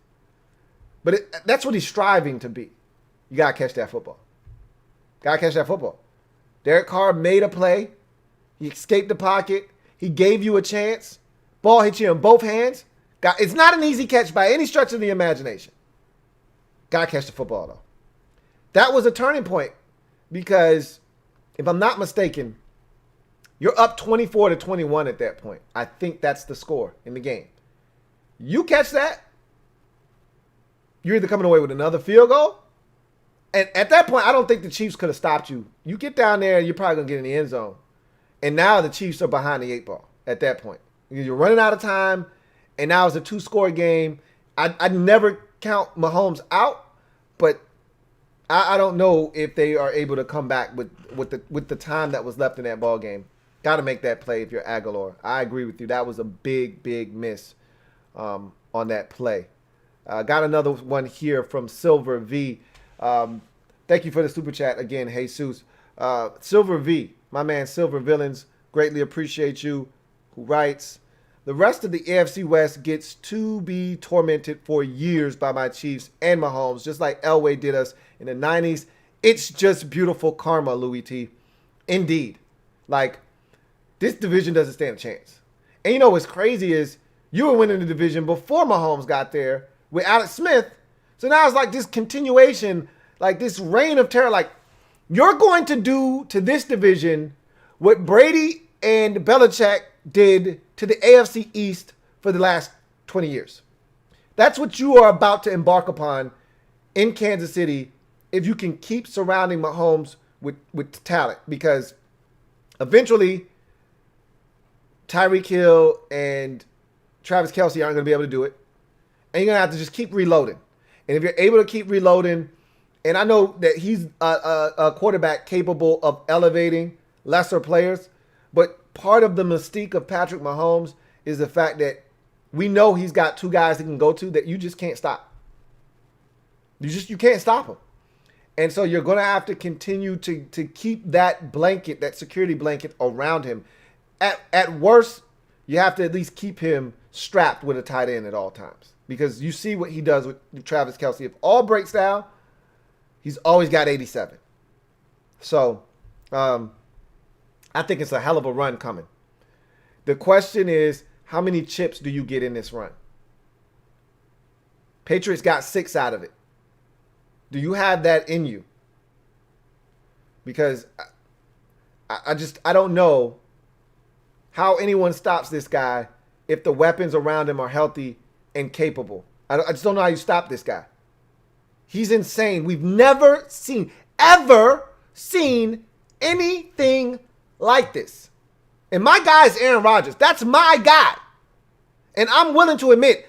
but that's what he's striving to be. You got to catch that football. Got to catch that football. Derek Carr made a play. He escaped the pocket. He gave you a chance. Ball hit you in both hands. It's not an easy catch by any stretch of the imagination. Got to catch the football, though. That was a turning point because, if I'm not mistaken, you're up 24-21 at that point. I think that's the score in the game. You catch that, you're either coming away with another field goal, and at that point, I don't think the Chiefs could have stopped you. You get down there, you're probably going to get in the end zone. And now the Chiefs are behind the 8 ball at that point. You're running out of time, and now it's a 2-score game. I'd never count Mahomes out, but I don't know if they are able to come back with the time that was left in that ball game. Got to make that play if you're Aguilar. I agree with you. That was a big, big miss on that play. Got another one here from Silver V. Thank you for the super chat again, Jesus. Silver V, my man Silver Villains, greatly appreciate you, who writes, the rest of the AFC West gets to be tormented for years by my Chiefs and Mahomes, just like L.A.B did us in the 90s. It's just beautiful karma, Louie T. Indeed. Like, this division doesn't stand a chance. And what's crazy is you were winning the division before Mahomes got there with Alex Smith. So now it's like this continuation, like this reign of terror. Like, you're going to do to this division what Brady and Belichick did to the AFC East for the last 20 years. That's what you are about to embark upon in Kansas City if you can keep surrounding Mahomes with talent. Because eventually, Tyreek Hill and Travis Kelce aren't going to be able to do it. And you're going to have to just keep reloading. And if you're able to keep reloading, and I know that he's a quarterback capable of elevating lesser players, but part of the mystique of Patrick Mahomes is the fact that we know he's got 2 guys he can go to that you just can't stop. You can't stop him. And so you're going to have to continue to keep that blanket, that security blanket around him. At worst, you have to at least keep him strapped with a tight end at all times. Because you see what he does with Travis Kelce. If all breaks down, he's always got 87. So, I think it's a hell of a run coming. The question is, how many chips do you get in this run? Patriots got 6 out of it. Do you have that in you? Because I don't know how anyone stops this guy if the weapons around him are healthy and capable. I just don't know how you stop this guy. He's insane. We've never ever seen anything like this. And my guy is Aaron Rodgers. That's my guy. And I'm willing to admit,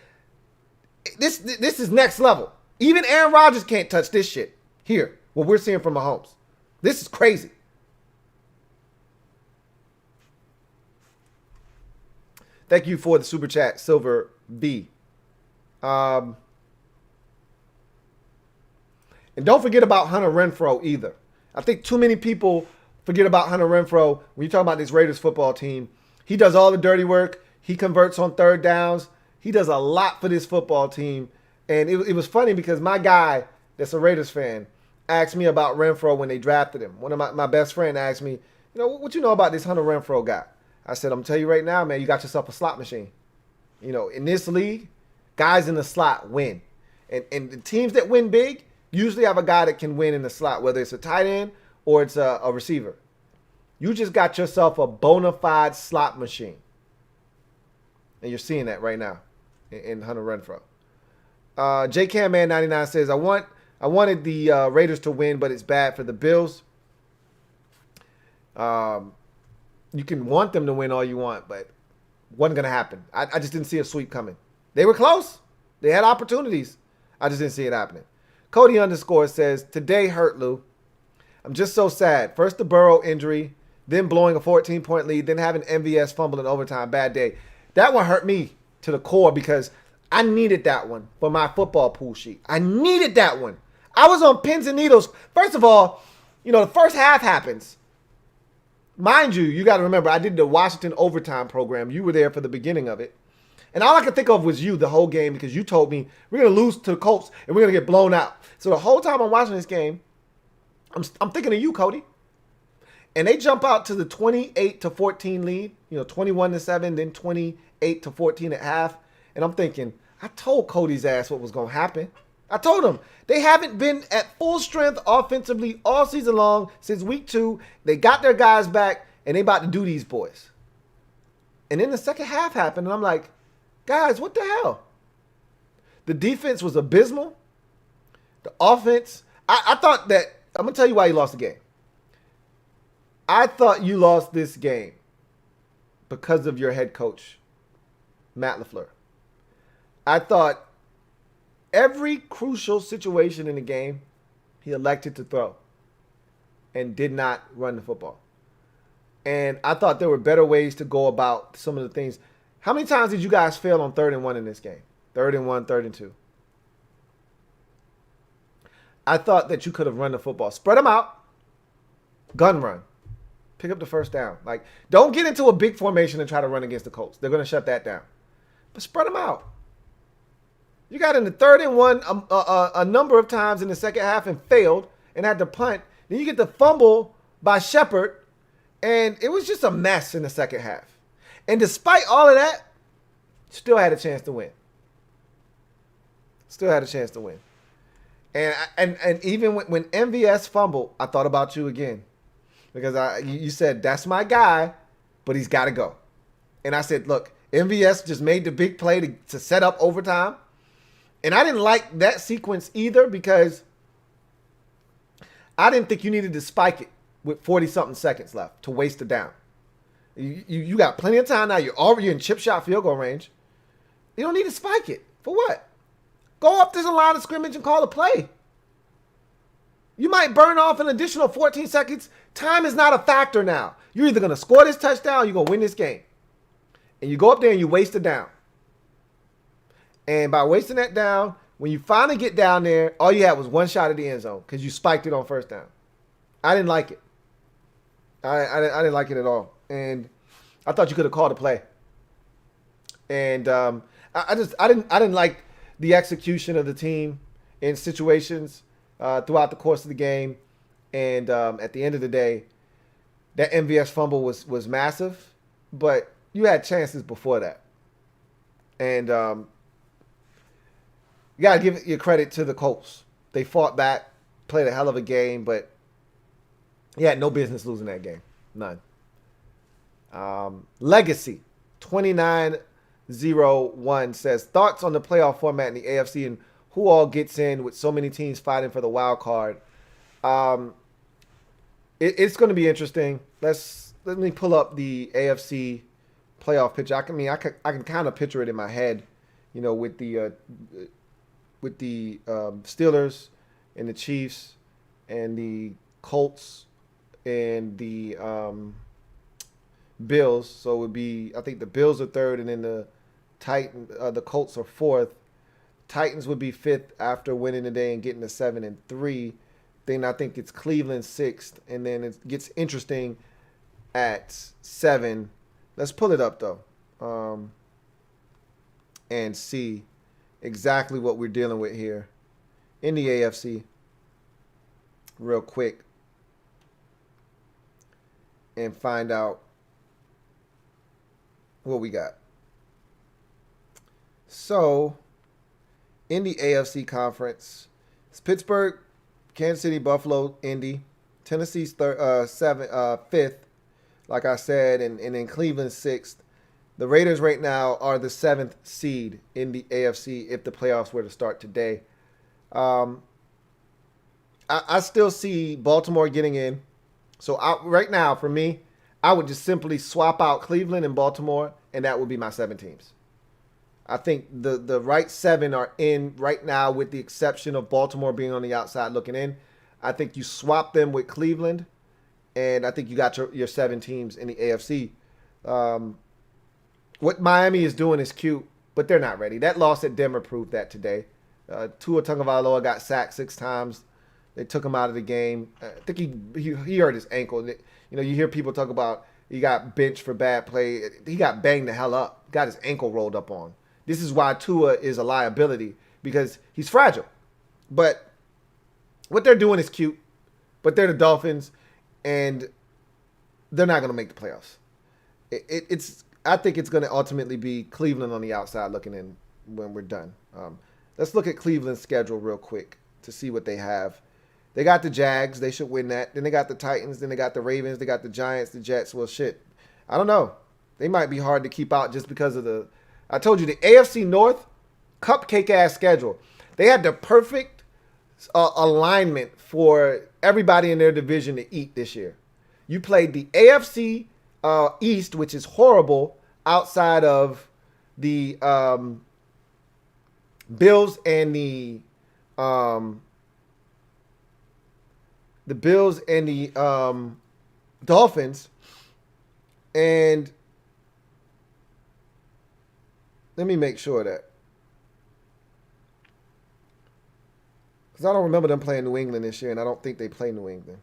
this is next level. Even Aaron Rodgers can't touch this shit here, what we're seeing from Mahomes. This is crazy. Thank you for the super chat, Silver B. And don't forget about Hunter Renfrow either. I think too many people forget about Hunter Renfrow when you talk about this Raiders football team. He does all the dirty work. He converts on 3rd downs. He does a lot for this football team. And it was funny because my guy that's a Raiders fan asked me about Renfrow when they drafted him. One of my best friend asked me, you know, what you know about this Hunter Renfrow guy? I said, I'm going to tell you right now, man, you got yourself a slot machine. You know, in this league, guys in the slot win. And the teams that win big usually have a guy that can win in the slot, whether it's a tight end or it's a receiver. You just got yourself a bona fide slot machine. And you're seeing that right now in Hunter Renfrow. JCamman99 says, I wanted the Raiders to win, but it's bad for the Bills. You can want them to win all you want, but wasn't going to happen. I just didn't see a sweep coming. They were close. They had opportunities. I just didn't see it happening. Cody _ says, today hurt, Lou. I'm just so sad. First the Burrow injury, then blowing a 14-point lead, then having MVS fumble in overtime. Bad day. That one hurt me to the core because I needed that one for my football pool sheet. I needed that one. I was on pins and needles. First of all, you know, the first half happens. Mind you, you got to remember, I did the Washington overtime program. You were there for the beginning of it. And all I could think of was you the whole game because you told me we're going to lose to the Colts and we're going to get blown out. So the whole time I'm watching this game, I'm thinking of you, Cody. And they jump out to the 28-14 lead, you know, 21-7, then 28-14 at half. And I'm thinking, I told Cody's ass what was going to happen. I told him they haven't been at full strength offensively all season long since week 2. They got their guys back and they about to do these boys. And then the second half happened and I'm like, guys, what the hell? The defense was abysmal. The offense, I thought that, I'm going to tell you why you lost the game. I thought you lost this game because of your head coach, Matt LaFleur. I thought every crucial situation in the game, he elected to throw and did not run the football. And I thought there were better ways to go about some of the things. How many times did you guys fail on 3rd and 1 in this game? 3rd and 1, 3rd and 2. I thought that you could have run the football. Spread them out. Gun run. Pick up the first down. Like, don't get into a big formation and try to run against the Colts. They're going to shut that down. But spread them out. You got in the 3rd and 1 a number of times in the second half and failed and had to punt. Then you get the fumble by Shepard, and it was just a mess in the second half. And despite all of that, still had a chance to win. Still had a chance to win. And even when MVS fumbled, I thought about you again. Because you said, that's my guy, but he's got to go. And I said, look, MVS just made the big play to set up overtime. And I didn't like that sequence either because I didn't think you needed to spike it with 40-something seconds left to waste it down. You got plenty of time now. You're already in chip shot field goal range. You don't need to spike it. For what? Go up to the line of scrimmage and call a play. You might burn off an additional 14 seconds. Time is not a factor now. You're either going to score this touchdown or you're going to win this game. And you go up there and you waste it down. And by wasting that down, when you finally get down there, all you had was one shot at the end zone because you spiked it on first down. I didn't like it. I didn't like it at all. And I thought you could have called a play. And I didn't like the execution of the team in situations throughout the course of the game. And at the end of the day, that MVS fumble was massive, but you had chances before that. And you got to give your credit to the Colts. They fought back, played a hell of a game, but you had no business losing that game. None. Legacy 2901 says, thoughts on the playoff format in the AFC and who all gets in with so many teams fighting for the wild card. It's going to be interesting. Let me pull up the AFC playoff picture. I can kind of picture it in my head, you know, with the Steelers and the Chiefs and the Colts and the Bills. So it would be, I think the Bills are 3rd, and then the Colts are 4th. Titans would be 5th after winning today and getting to 7-3. Then I think it's Cleveland 6th, and then it gets interesting at 7. Let's pull it up though, and see exactly what we're dealing with here in the AFC real quick. and find out what we got. So, in the AFC conference, it's Pittsburgh, Kansas City, Buffalo, Indy. Tennessee's fifth, like I said, and in Cleveland sixth. The Raiders right now are the seventh seed in the AFC if the playoffs were to start today. I still see Baltimore getting in. So right now, for me, I would just simply swap out Cleveland and Baltimore, and that would be my 7 teams. I think the right 7 are in right now, with the exception of Baltimore being on the outside looking in. I think you swap them with Cleveland, and I think you got your 7 teams in the AFC. What Miami is doing is cute, but they're not ready. That loss at Denver proved that today. Tua Tagovailoa got sacked 6 times. They took him out of the game. I think he hurt his ankle. You know, you hear people talk about he got benched for bad play. He got banged the hell up. Got his ankle rolled up on. This is why Tua is a liability, because he's fragile. But what they're doing is cute, but they're the Dolphins, and they're not going to make the playoffs. I think it's going to ultimately be Cleveland on the outside looking in when we're done. Let's look at Cleveland's schedule real quick to see what they have. They got the Jags. They should win that. Then they got the Titans. Then they got the Ravens. They got the Giants, the Jets. Well, shit. I don't know. They might be hard to keep out just because of the... I told you, the AFC North, cupcake-ass schedule. They had the perfect alignment for everybody in their division to eat this year. You played the AFC East, which is horrible, outside of the Bills and the Dolphins. And let me make sure that, because I don't remember them playing New England this year, and I don't think they play New England.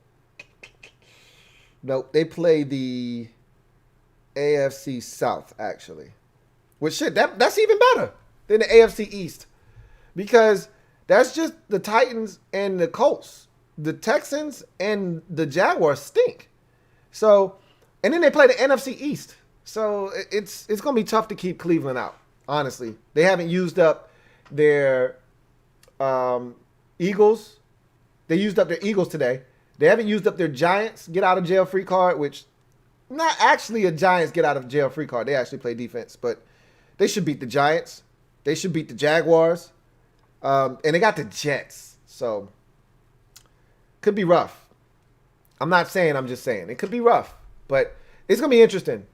Nope, they play the AFC South, actually. Which, shit, that's even better than the AFC East. Because that's just the Titans and the Colts. The Texans and the Jaguars stink. So, and then they play the NFC East. So, it's going to be tough to keep Cleveland out, honestly. They haven't used up their Eagles. They used up their Eagles today. They haven't used up their Giants get out of jail free card, which not actually a Giants get out of jail free card. They actually play defense, but they should beat the Giants. They should beat the Jaguars. And they got the Jets. So, could be rough. I'm not saying, I'm just saying. It could be rough, but it's going to be interesting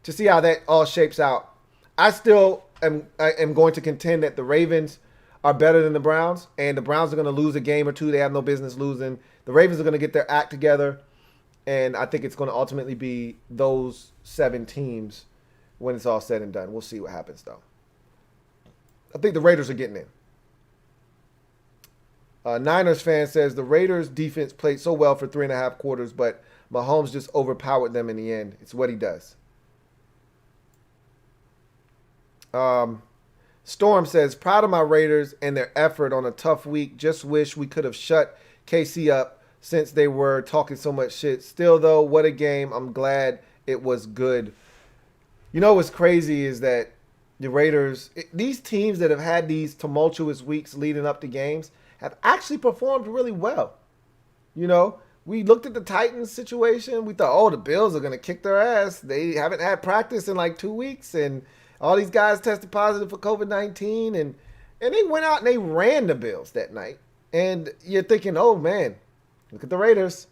to see how that all shapes out. I still am going to contend that the Ravens are better than the Browns, and the Browns are going to lose a game or two they have no business losing. The Ravens are going to get their act together, and I think it's going to ultimately be those 7 teams when it's all said and done. We'll see what happens, though. I think the Raiders are getting in. Niners fan says the Raiders defense played so well for 3.5 quarters, but Mahomes just overpowered them in the end. It's what he does. Storm says, proud of my Raiders and their effort on a tough week. Just wish we could have shut KC up since they were talking so much shit. Still, though, what a game. I'm glad it was good. You know what's crazy is that the Raiders, these teams that have had these tumultuous weeks leading up to games, have actually performed really well. You know, we looked at the Titans situation. We thought, oh, the Bills are going to kick their ass. They haven't had practice in like 2 weeks, and all these guys tested positive for COVID-19, and they went out and they ran the Bills that night. And you're thinking, oh, man, look at the Raiders.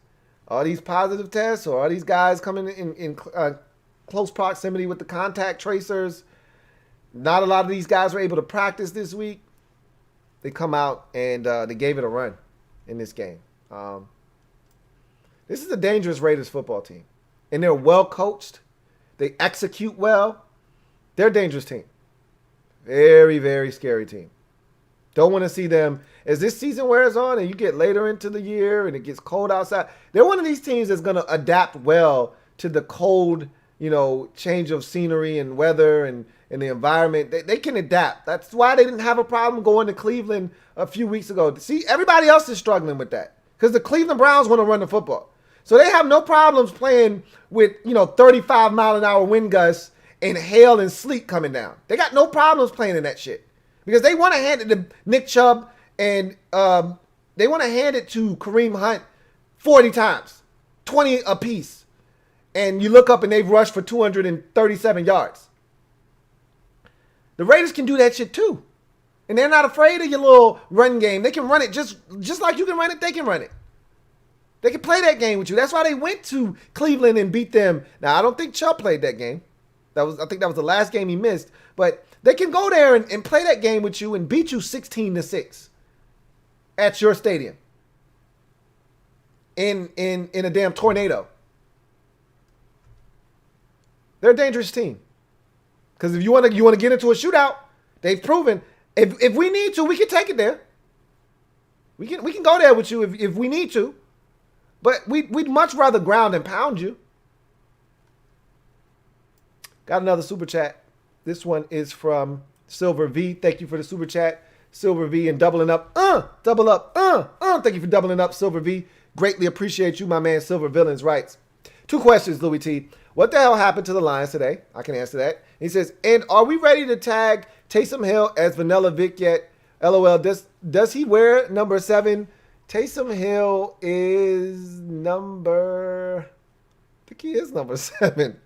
All these positive tests, or all these guys coming in close proximity with the contact tracers. Not a lot of these guys were able to practice this week. They come out and they gave it a run in this game. This is a dangerous Raiders football team. And they're well coached. They execute well. They're a dangerous team. Very, very scary team. Don't want to see them. As this season wears on and you get later into the year and it gets cold outside, they're one of these teams that's going to adapt well to the cold, change of scenery and weather and the environment. They can adapt. That's why they didn't have a problem going to Cleveland a few weeks ago. See, everybody else is struggling with that because the Cleveland Browns want to run the football. So they have no problems playing with, 35-mile-an-hour wind gusts and hail and sleet coming down. They got no problems playing in that shit because they want to hand it to Nick Chubb and they want to hand it to Kareem Hunt 40 times, 20 apiece. And you look up and they've rushed for 237 yards. The Raiders can do that shit too. And they're not afraid of your little run game. They can run it just like you can run it, they can run it. They can play that game with you. That's why they went to Cleveland and beat them. Now, I don't think Chubb played that game. I think that was the last game he missed. But they can go there and play that game with you and beat you 16-6 at your stadium in a damn tornado. They're a dangerous team. Because if you want to get into a shootout, they've proven if we need to, we can take it there. We can go there with you if we need to. But we'd much rather ground and pound you. Got another super chat. This one is from Silver V. Thank you for the super chat, Silver V, and doubling up. Double up. Thank you for doubling up, Silver V. Greatly appreciate you, my man. Silver Villains writes, 2 questions, Louie T. What the hell happened to the Lions today? I can answer that. He says, and are we ready to tag Taysom Hill as Vanilla Vic yet? LOL. Does he wear number 7? Taysom Hill is I think he is number 7.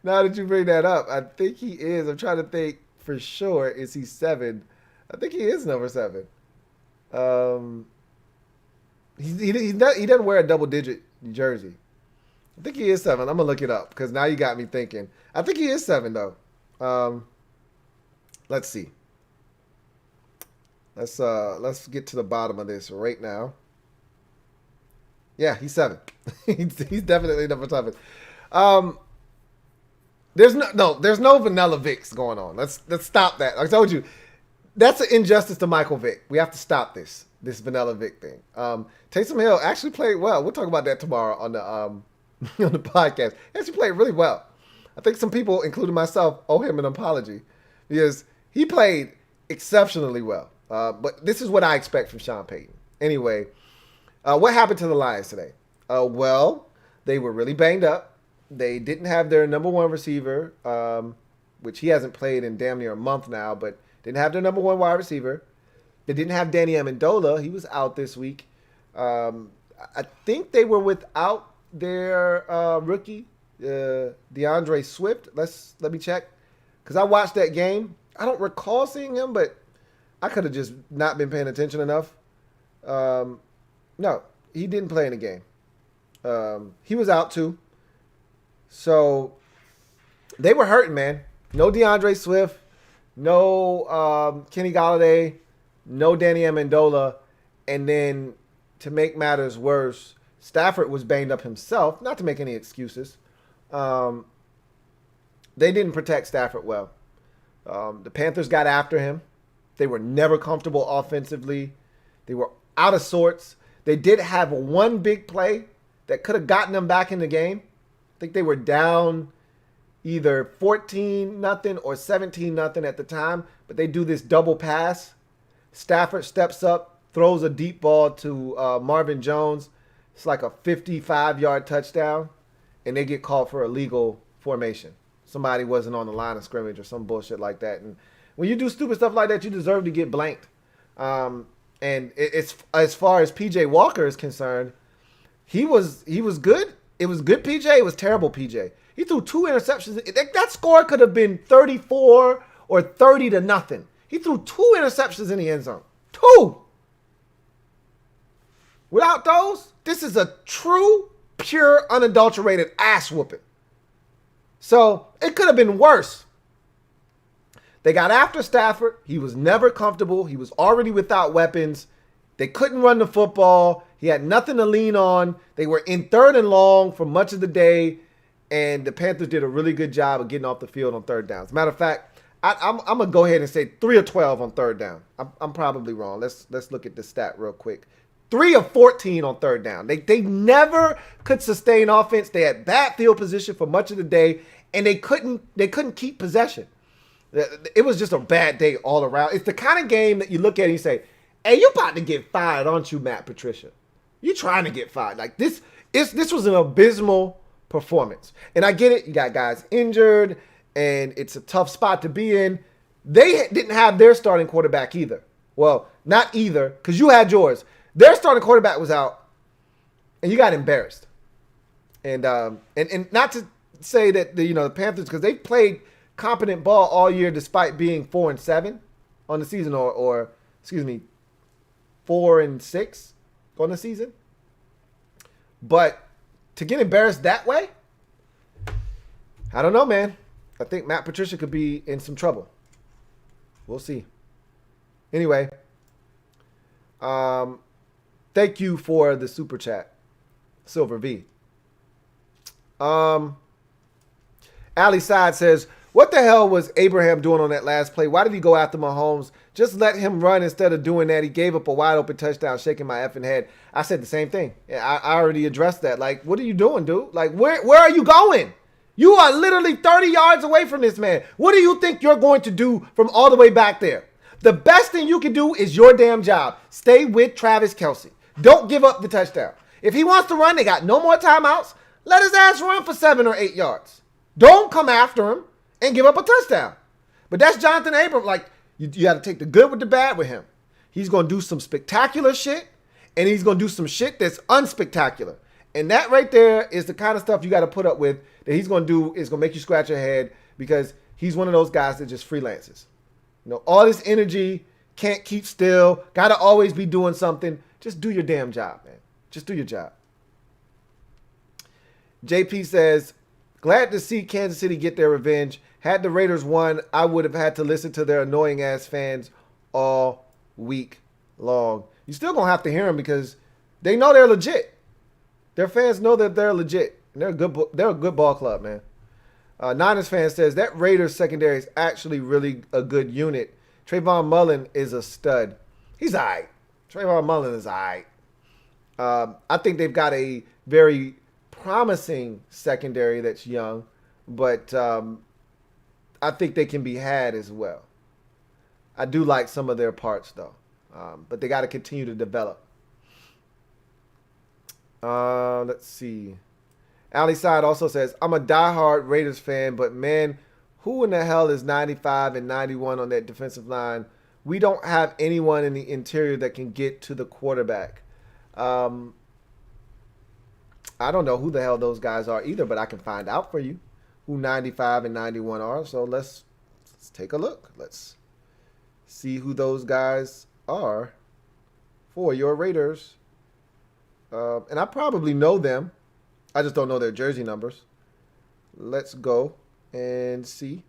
Now that you bring that up, I think he is. I'm trying to think for sure. Is he 7? I think he is number 7. He doesn't wear a double-digit jersey. I think he is 7. I'm going to look it up because now you got me thinking. I think he is 7, though. Let's see. Let's get to the bottom of this right now. Yeah, he's 7. he's definitely number 7. There's no Vanilla Vics going on. Let's stop that. Like I told you, that's an injustice to Michael Vick. We have to stop this Vanilla Vic thing. Taysom Hill actually played well. We'll talk about that tomorrow on the on the podcast. He actually played really well. I think some people, including myself, owe him an apology because he played exceptionally well. But this is what I expect from Sean Payton. Anyway, what happened to the Lions today? Well, they were really banged up. They didn't have their number 1 receiver, which he hasn't played in damn near a month now, but didn't have their number 1 wide receiver. They didn't have Danny Amendola. He was out this week. I think they were without their rookie, DeAndre Swift. Let me check. Because I watched that game. I don't recall seeing him, but I could have just not been paying attention enough. No, he didn't play in the game. He was out too. So they were hurting, man. No DeAndre Swift, no Kenny Golladay, no Danny Amendola. And then to make matters worse, Stafford was banged up himself, not to make any excuses. They didn't protect Stafford well. The Panthers got after him. They were never comfortable offensively. They were out of sorts. They did have one big play that could have gotten them back in the game. I think they were down either 14-0 or 17-0 at the time, but they do this double pass. Stafford steps up, throws a deep ball to Marvin Jones. It's like a 55-yard touchdown, and they get called for illegal formation. Somebody wasn't on the line of scrimmage or some bullshit like that. And when you do stupid stuff like that, you deserve to get blanked. And it's as far as P.J. Walker is concerned, he was good. It was good P.J. It was terrible P.J. He threw 2 interceptions. That score could have been 34 or 30-0. He threw 2 interceptions in the end zone. 2. Without those, this is a true, pure, unadulterated ass whooping. So it could have been worse. They got after Stafford. He was never comfortable. He was already without weapons. They couldn't run the football. He had nothing to lean on. They were in 3rd and long for much of the day. And the Panthers did a really good job of getting off the field on 3rd down. As a matter of fact, I'm going to go ahead and say 3 of 12 on 3rd down. I'm probably wrong. Let's look at the stat real quick. 3 of 14 on 3rd down. They never could sustain offense. They had bad field position for much of the day, and they couldn't keep possession. It was just a bad day all around. It's the kind of game that you look at and you say, hey, you're about to get fired, aren't you, Matt Patricia? You're trying to get fired. Like this was an abysmal performance. And I get it. You got guys injured, and it's a tough spot to be in. They didn't have their starting quarterback either. Well, not either, because you had yours. Their starting quarterback was out, and you got embarrassed. And not to say that the Panthers, because they played competent ball all year despite being 4-7 on the season, or 4-6 on the season. But to get embarrassed that way, I don't know, man. I think Matt Patricia could be in some trouble. We'll see. Anyway, thank you for the super chat, Silver V. Ali Side says, what the hell was Abraham doing on that last play? Why did he go after Mahomes? Just let him run instead of doing that. He gave up a wide open touchdown, shaking my effing head. I said the same thing. I already addressed that. Like, what are you doing, dude? Like, where are you going? You are literally 30 yards away from this man. What do you think you're going to do from all the way back there? The best thing you can do is your damn job. Stay with Travis Kelce. Don't give up the touchdown. If he wants to run, they got no more timeouts. Let his ass run for 7 or 8 yards. Don't come after him and give up a touchdown. But that's Jonathan Abram. Like, you got to take the good with the bad with him. He's going to do some spectacular shit, and he's going to do some shit that's unspectacular. And that right there is the kind of stuff you got to put up with that he's going to do is going to make you scratch your head, because he's one of those guys that just freelances. All this energy, can't keep still, got to always be doing something. Just do your damn job, man. Just do your job. JP says, glad to see Kansas City get their revenge. Had the Raiders won, I would have had to listen to their annoying ass fans all week long. You still going to have to hear them because they know they're legit. Their fans know that they're legit. And they're a good ball club, man. Niners fan says, that Raiders secondary is actually really a good unit. Trayvon Mullen is a stud. He's all right. Trayvon Mullen is all right. I think they've got a very promising secondary that's young, but I think they can be had as well. I do like some of their parts, though, but they got to continue to develop. Let's see. Ali Side also says, I'm a diehard Raiders fan, but man, who in the hell is 95 and 91 on that defensive line? We don't have anyone in the interior that can get to the quarterback. I don't know who the hell those guys are either, but I can find out for you who 95 and 91 are. So let's take a look. Let's see who those guys are for your Raiders. And I probably know them. I just don't know their jersey numbers. Let's go and see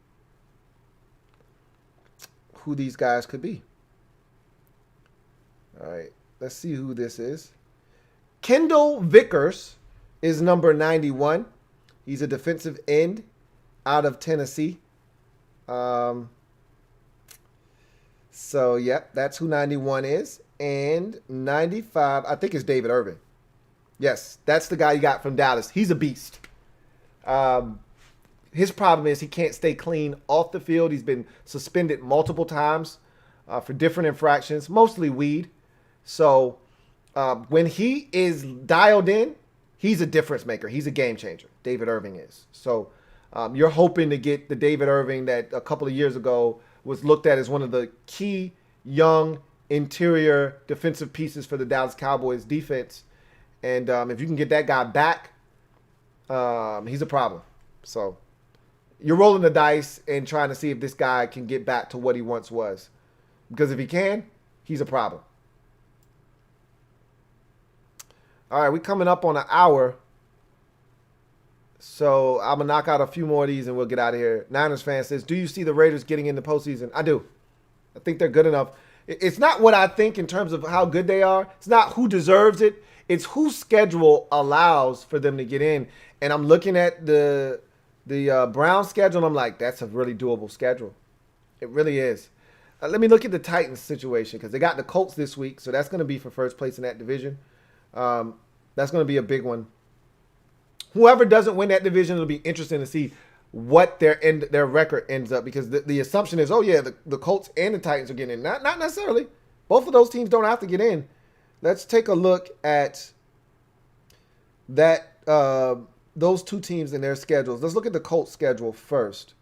who these guys could be. All right, let's see who this is. Kendall Vickers is number 91. He's a defensive end out of Tennessee. So, yep, that's who 91 is. And 95, I think it's David Irving. Yes, that's the guy you got from Dallas. He's a beast. His problem is he can't stay clean off the field. He's been suspended multiple times for different infractions, mostly weed. So when he is dialed in, he's a difference maker. He's a game changer. David Irving is. So you're hoping to get the David Irving that a couple of years ago was looked at as one of the key young interior defensive pieces for the Dallas Cowboys defense. And if you can get that guy back, he's a problem. So you're rolling the dice and trying to see if this guy can get back to what he once was. Because if he can, he's a problem. All right, we're coming up on an hour. So I'm going to knock out a few more of these and we'll get out of here. Niners fan says, do you see the Raiders getting in the postseason? I do. I think they're good enough. It's not what I think in terms of how good they are. It's not who deserves it. It's whose schedule allows for them to get in. And I'm looking at the Browns schedule, and I'm like, that's a really doable schedule. It really is. Let me look at the Titans situation because they got the Colts this week, so that's going to be for first place in that division. That's going to be a big one. Whoever doesn't win that division, it'll be interesting to see what their record ends up, because the assumption is, oh, yeah, the Colts and the Titans are getting in. Not necessarily. Both of those teams don't have to get in. Let's take a look at that those two teams in their schedules. Let's look at the Colts schedule first.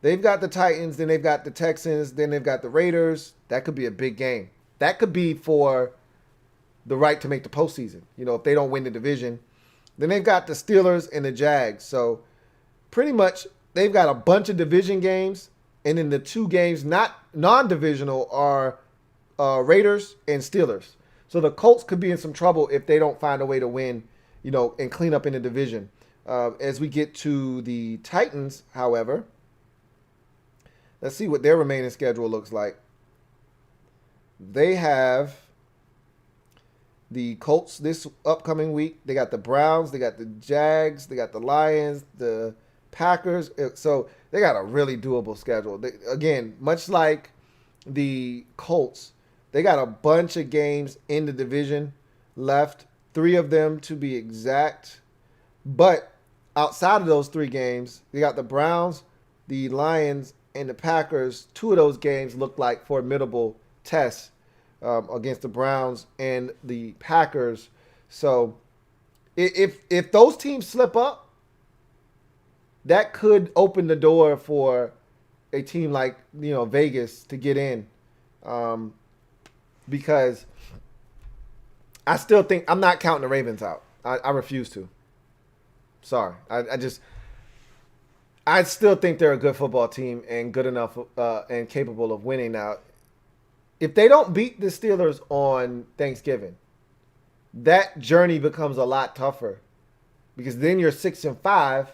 They've got the Titans, then they've got the Texans, then they've got the Raiders. That could be a big game. That could be for the right to make the postseason. If they don't win the division. Then they've got the Steelers and the Jags. So pretty much they've got a bunch of division games. And then the two games not non-divisional are Raiders and Steelers. So the Colts could be in some trouble if they don't find a way to win, and clean up in the division. As we get to the Titans, however, let's see what their remaining schedule looks like. They have the Colts this upcoming week. They got the Browns. They got the Jags. They got the Lions, the Packers. So they got a really doable schedule. Again, much like the Colts, they got a bunch of games in the division left. 3 of them to be exact. But outside of those 3 games, they got the Browns, the Lions, and the Packers. 2 of those games look like formidable tests against the Browns and the Packers. So if those teams slip up, that could open the door for a team like Vegas to get in, because I still think I'm not counting the Ravens out. I refuse to. Sorry, I still think they're a good football team and good enough and capable of winning. Now, if they don't beat the Steelers on Thanksgiving, that journey becomes a lot tougher, because then you're 6-5,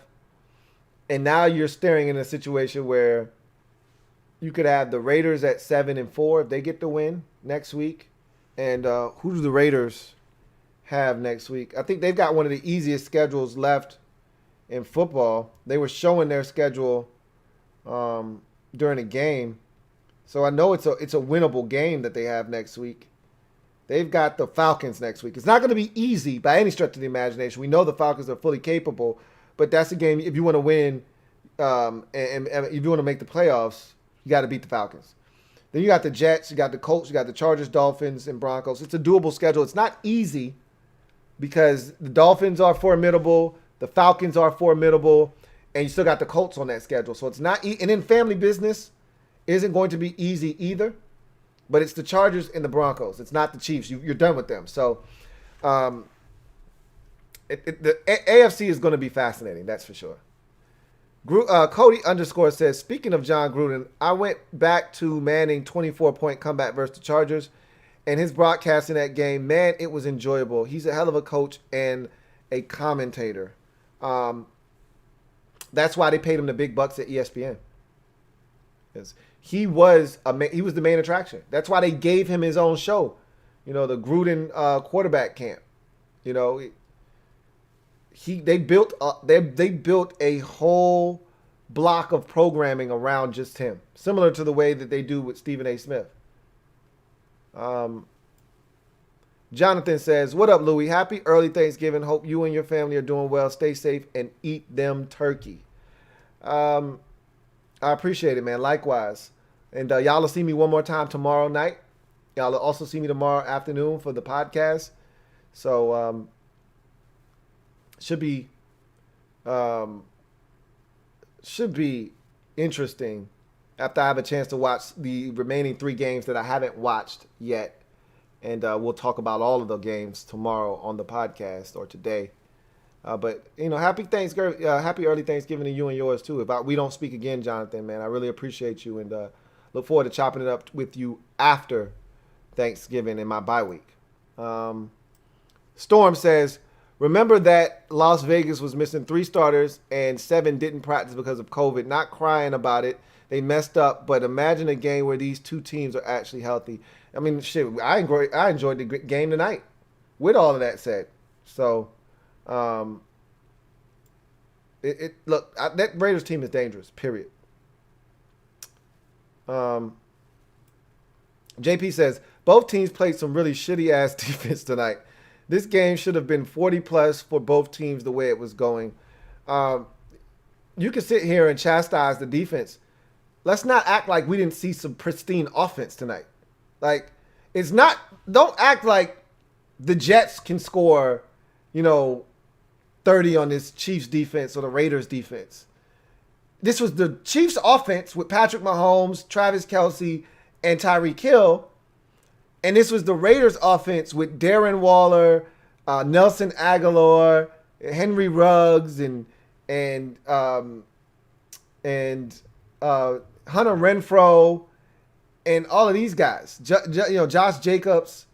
and now you're staring in a situation where you could have the Raiders at 7-4 if they get the win next week. And who do the Raiders have next week? I think they've got one of the easiest schedules left in football. They were showing their schedule during the game. So I know it's a winnable game that they have next week. They've got the Falcons next week. It's not going to be easy by any stretch of the imagination. We know the Falcons are fully capable, but that's a game if you want to win and if you want to make the playoffs, you got to beat the Falcons. Then you got the Jets, you got the Colts, you got the Chargers, Dolphins, and Broncos. It's a doable schedule. It's not easy because the Dolphins are formidable, the Falcons are formidable, and you still got the Colts on that schedule. So it's not and then family business isn't going to be easy either, but it's the Chargers and the Broncos. It's not the Chiefs. You're done with them. So the AFC is going to be fascinating, that's for sure. Cody _ says, speaking of John Gruden, I went back to Manning 24-point comeback versus the Chargers and his broadcast in that game. Man, it was enjoyable. He's a hell of a coach and a commentator. That's why they paid him the big bucks at ESPN. He was the main attraction. That's why they gave him his own show. The Gruden quarterback camp. They built a whole block of programming around just him, similar to the way that they do with Stephen A. Smith. Jonathan says, "What up, Louie? Happy early Thanksgiving. Hope you and your family are doing well. Stay safe and eat them turkey." I appreciate it, man. Likewise. And y'all will see me one more time tomorrow night. Y'all will also see me tomorrow afternoon for the podcast. So should be interesting after I have a chance to watch the remaining 3 games that I haven't watched yet. And we'll talk about all of the games tomorrow on the podcast or today. But happy Thanksgiving, happy early Thanksgiving to you and yours too. If we don't speak again, Jonathan, man, I really appreciate you and look forward to chopping it up with you after Thanksgiving in my bye week. Storm says, remember that Las Vegas was missing 3 starters and 7 didn't practice because of COVID. Not crying about it. They messed up, but imagine a game where these 2 teams are actually healthy. I mean, shit, I enjoyed the game tonight with all of that said. So, that Raiders team is dangerous, period. JP says, both teams played some really shitty-ass defense tonight. This game should have been 40-plus for both teams the way it was going. You can sit here and chastise the defense. Let's not act like we didn't see some pristine offense tonight. Like, don't act like the Jets can score, 30 on this Chiefs defense or the Raiders defense. This was the Chiefs offense with Patrick Mahomes, Travis Kelce, and Tyreek Hill. And this was the Raiders offense with Darren Waller, Nelson Aguilar, Henry Ruggs, and Hunter Renfro, and all of these guys. Josh Jacobs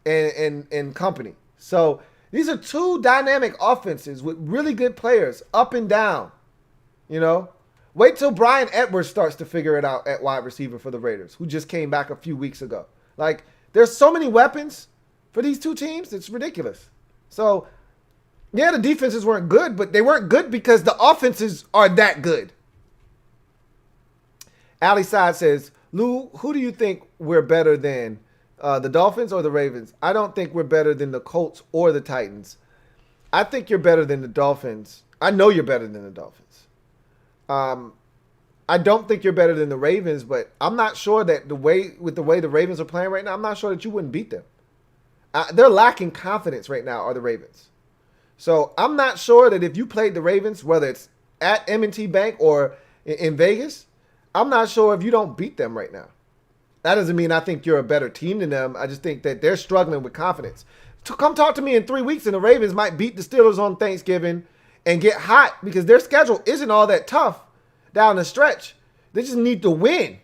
and company. So these are two dynamic offenses with really good players up and down. Wait till Bryan Edwards starts to figure it out at wide receiver for the Raiders, who just came back a few weeks ago. Like, there's so many weapons for these two teams, it's ridiculous. So, yeah, the defenses weren't good, but they weren't good because the offenses are that good. Ali Side says, Lou, who do you think we're better than? The Dolphins or the Ravens? I don't think we're better than the Colts or the Titans. I think you're better than the Dolphins. I know you're better than the Dolphins. I don't think you're better than the Ravens, but I'm not sure that the way the Ravens are playing right now, I'm not sure that you wouldn't beat them. They're lacking confidence right now, are the Ravens. So I'm not sure that if you played the Ravens, whether it's at M&T Bank or in Vegas, I'm not sure if you don't beat them right now. That doesn't mean I think you're a better team than them. I just think that they're struggling with confidence. Come talk to me in 3 weeks and the Ravens might beat the Steelers on Thanksgiving and get hot because their schedule isn't all that tough down the stretch. They just need to win.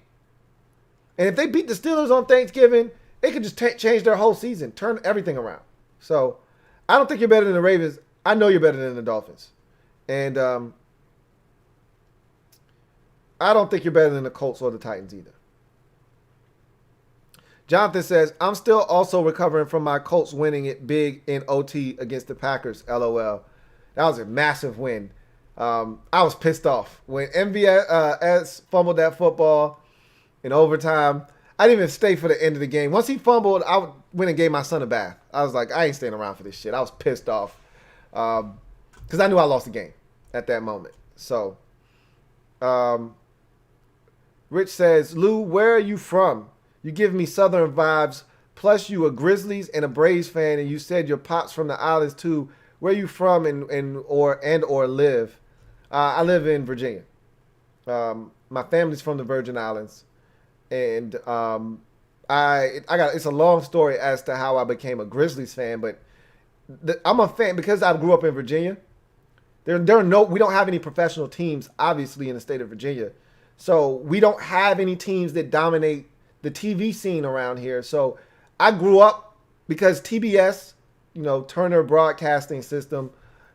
And if they beat the Steelers on Thanksgiving, they could just change their whole season, turn everything around. So I don't think you're better than the Ravens. I know you're better than the Dolphins. And I don't think you're better than the Colts or the Titans either. Jonathan says, I'm still also recovering from my Colts winning it big in OT against the Packers, LOL. That was a massive win. I was pissed off. When MVS fumbled that football in overtime, I didn't even stay for the end of the game. Once he fumbled, I went and gave my son a bath. I was like, I ain't staying around for this shit. I was pissed off because I knew I lost the game at that moment. So, Rich says, Lou, where are you from? You give me Southern vibes. Plus, you a Grizzlies and a Braves fan, and you said your pops from the islands too. Where are you from or live? I live in Virginia. My family's from the Virgin Islands, and it's a long story as to how I became a Grizzlies fan, but I'm a fan because I grew up in Virginia. We don't have any professional teams, obviously, in the state of Virginia, so we don't have any teams that dominate the TV scene around here. So I grew up because TBS, Turner Broadcasting System,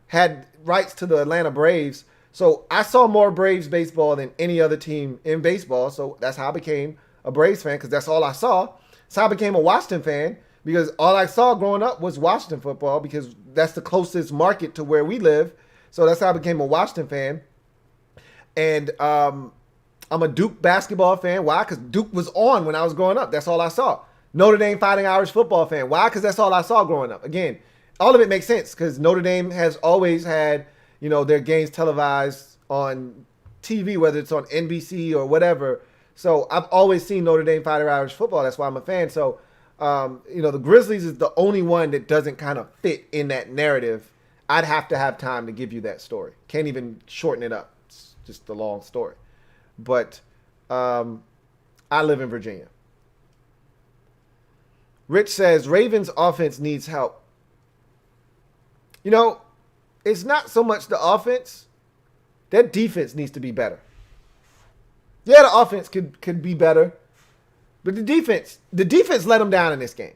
had rights to the Atlanta Braves. So I saw more Braves baseball than any other team in baseball. So that's how I became a Braves fan, because that's all I saw. So I became a Washington fan because all I saw growing up was Washington football, because that's the closest market to where we live. So that's how I became a Washington fan. And I'm a Duke basketball fan. Why? Because Duke was on when I was growing up. That's all I saw. Notre Dame Fighting Irish football fan. Why? Because that's all I saw growing up. Again, all of it makes sense because Notre Dame has always had, their games televised on TV, whether it's on NBC or whatever. So I've always seen Notre Dame Fighting Irish football. That's why I'm a fan. So, the Grizzlies is the only one that doesn't kind of fit in that narrative. I'd have to have time to give you that story. Can't even shorten it up. It's just a long story. But I live in Virginia. Rich says, Ravens offense needs help. It's not so much the offense. Their defense needs to be better. Yeah, the offense could be better. But the defense let them down in this game.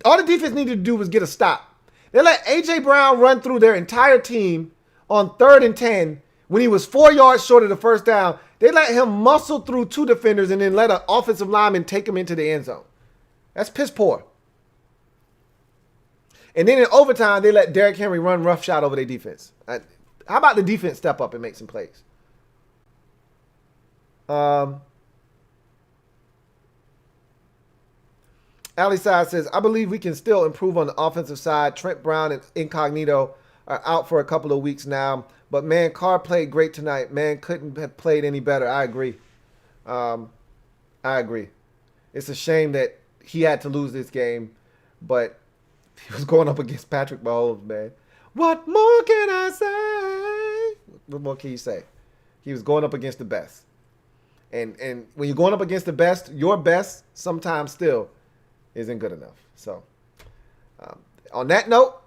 All the defense needed to do was get a stop. They let A.J. Brown run through their entire team on 3rd and 10 when he was 4 yards short of the first down. They let him muscle through 2 defenders and then let an offensive lineman take him into the end zone. That's piss poor. And then in overtime, they let Derrick Henry run roughshod over their defense. How about the defense step up and make some plays? Ali Side says, I believe we can still improve on the offensive side. Trent Brown and Incognito are out for a couple of weeks now. But, man, Carr played great tonight. Man, couldn't have played any better. I agree. It's a shame that he had to lose this game. But he was going up against Patrick Mahomes, man. What more can I say? What more can you say? He was going up against the best. And when you're going up against the best, your best sometimes still isn't good enough. So on that note,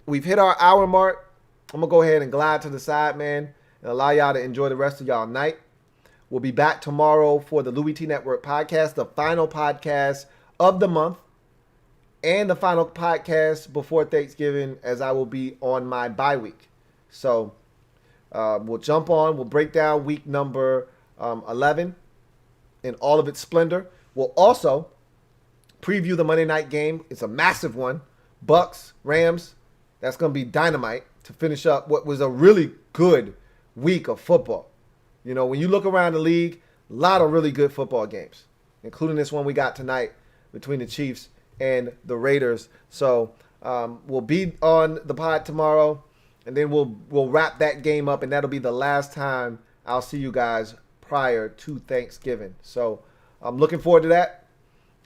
we've hit our hour mark. I'm going to go ahead and glide to the side, man, and allow y'all to enjoy the rest of y'all night. We'll be back tomorrow for the Louie T Network podcast, the final podcast of the month, and the final podcast before Thanksgiving, as I will be on my bye week. So we'll jump on. We'll break down week number 11 in all of its splendor. We'll also preview the Monday night game. It's a massive one. Bucks, Rams. That's going to be dynamite to finish up what was a really good week of football. You know, when you look around the league, a lot of really good football games, including this one we got tonight between the Chiefs and the Raiders. So we'll be on the pod tomorrow, and then we'll wrap that game up, and that'll be the last time I'll see you guys prior to Thanksgiving. So I'm looking forward to that.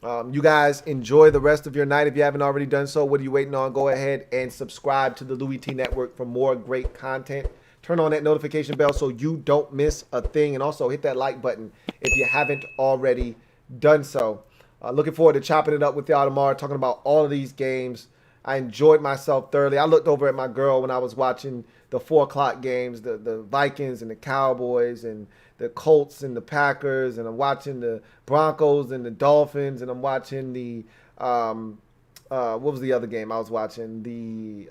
You guys enjoy the rest of your night. If you haven't already done so, what are you waiting on? Go ahead and subscribe to the Louie T Network for more great content. Turn on that notification bell so you don't miss a thing. And also hit that like button if you haven't already done so. Looking forward to chopping it up with y'all tomorrow, talking about all of these games. I enjoyed myself thoroughly. I looked over at my girl when I was watching the 4 o'clock games, the Vikings and the Cowboys and the Colts and the Packers. And I'm watching the Broncos and the Dolphins. And I'm watching the, what was the other game I was watching? The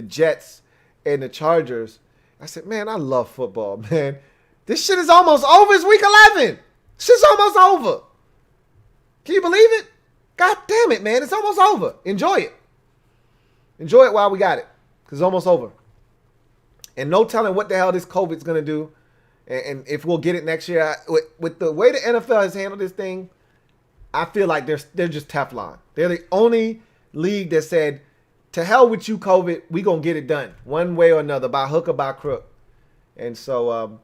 Jets and the Chargers. I said, man, I love football, man. This shit is almost over. It's week 11. Shit's almost over. Can you believe it? God damn it, man. It's almost over. Enjoy it. Enjoy it while we got it, because it's almost over. And no telling what the hell this COVID's going to do and if we'll get it next year. With the way the NFL has handled this thing, I feel like they're just Teflon. They're the only league that said, to hell with you, COVID. We going to get it done one way or another, by hook or by crook. And so I'm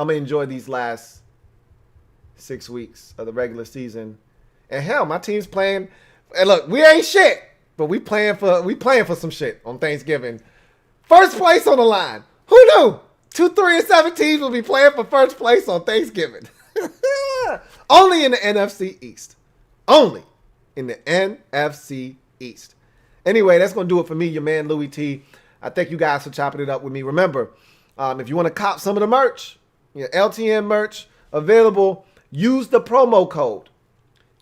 going to enjoy these last 6 weeks of the regular season. And hell, my team's playing. And look, we ain't shit, but we playing for some shit on Thanksgiving. First place on the line. Who knew? 2, 3, and 7 teams will be playing for first place on Thanksgiving. Only in the NFC East. Only in the NFC East. Anyway, that's going to do it for me, your man Louie T. I thank you guys for chopping it up with me. Remember, if you want to cop some of the merch, LTN merch available, use the promo code.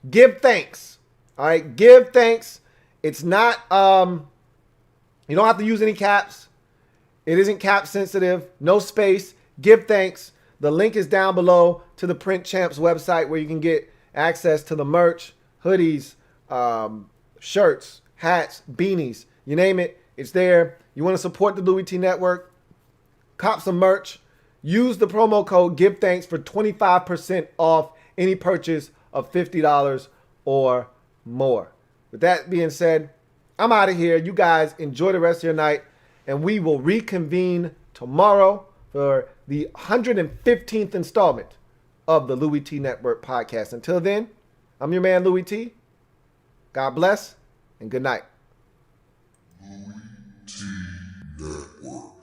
Give thanks. All right, give thanks. It's not, you don't have to use any caps. It isn't cap sensitive. No space. Give thanks. The link is down below to the Print Champs website where you can get access to the merch, hoodies, shirts, hats, beanies, you name it, it's there. You want to support the Louie T Network, cop some merch, use the promo code Give Thanks for 25% off any purchase of $50 or more. With that being said, I'm out of here. You guys enjoy the rest of your night, and we will reconvene tomorrow for the 115th installment of the Louie T Network podcast. Until then, I'm your man Louie T. God bless and good night. LouieTeeNetwork.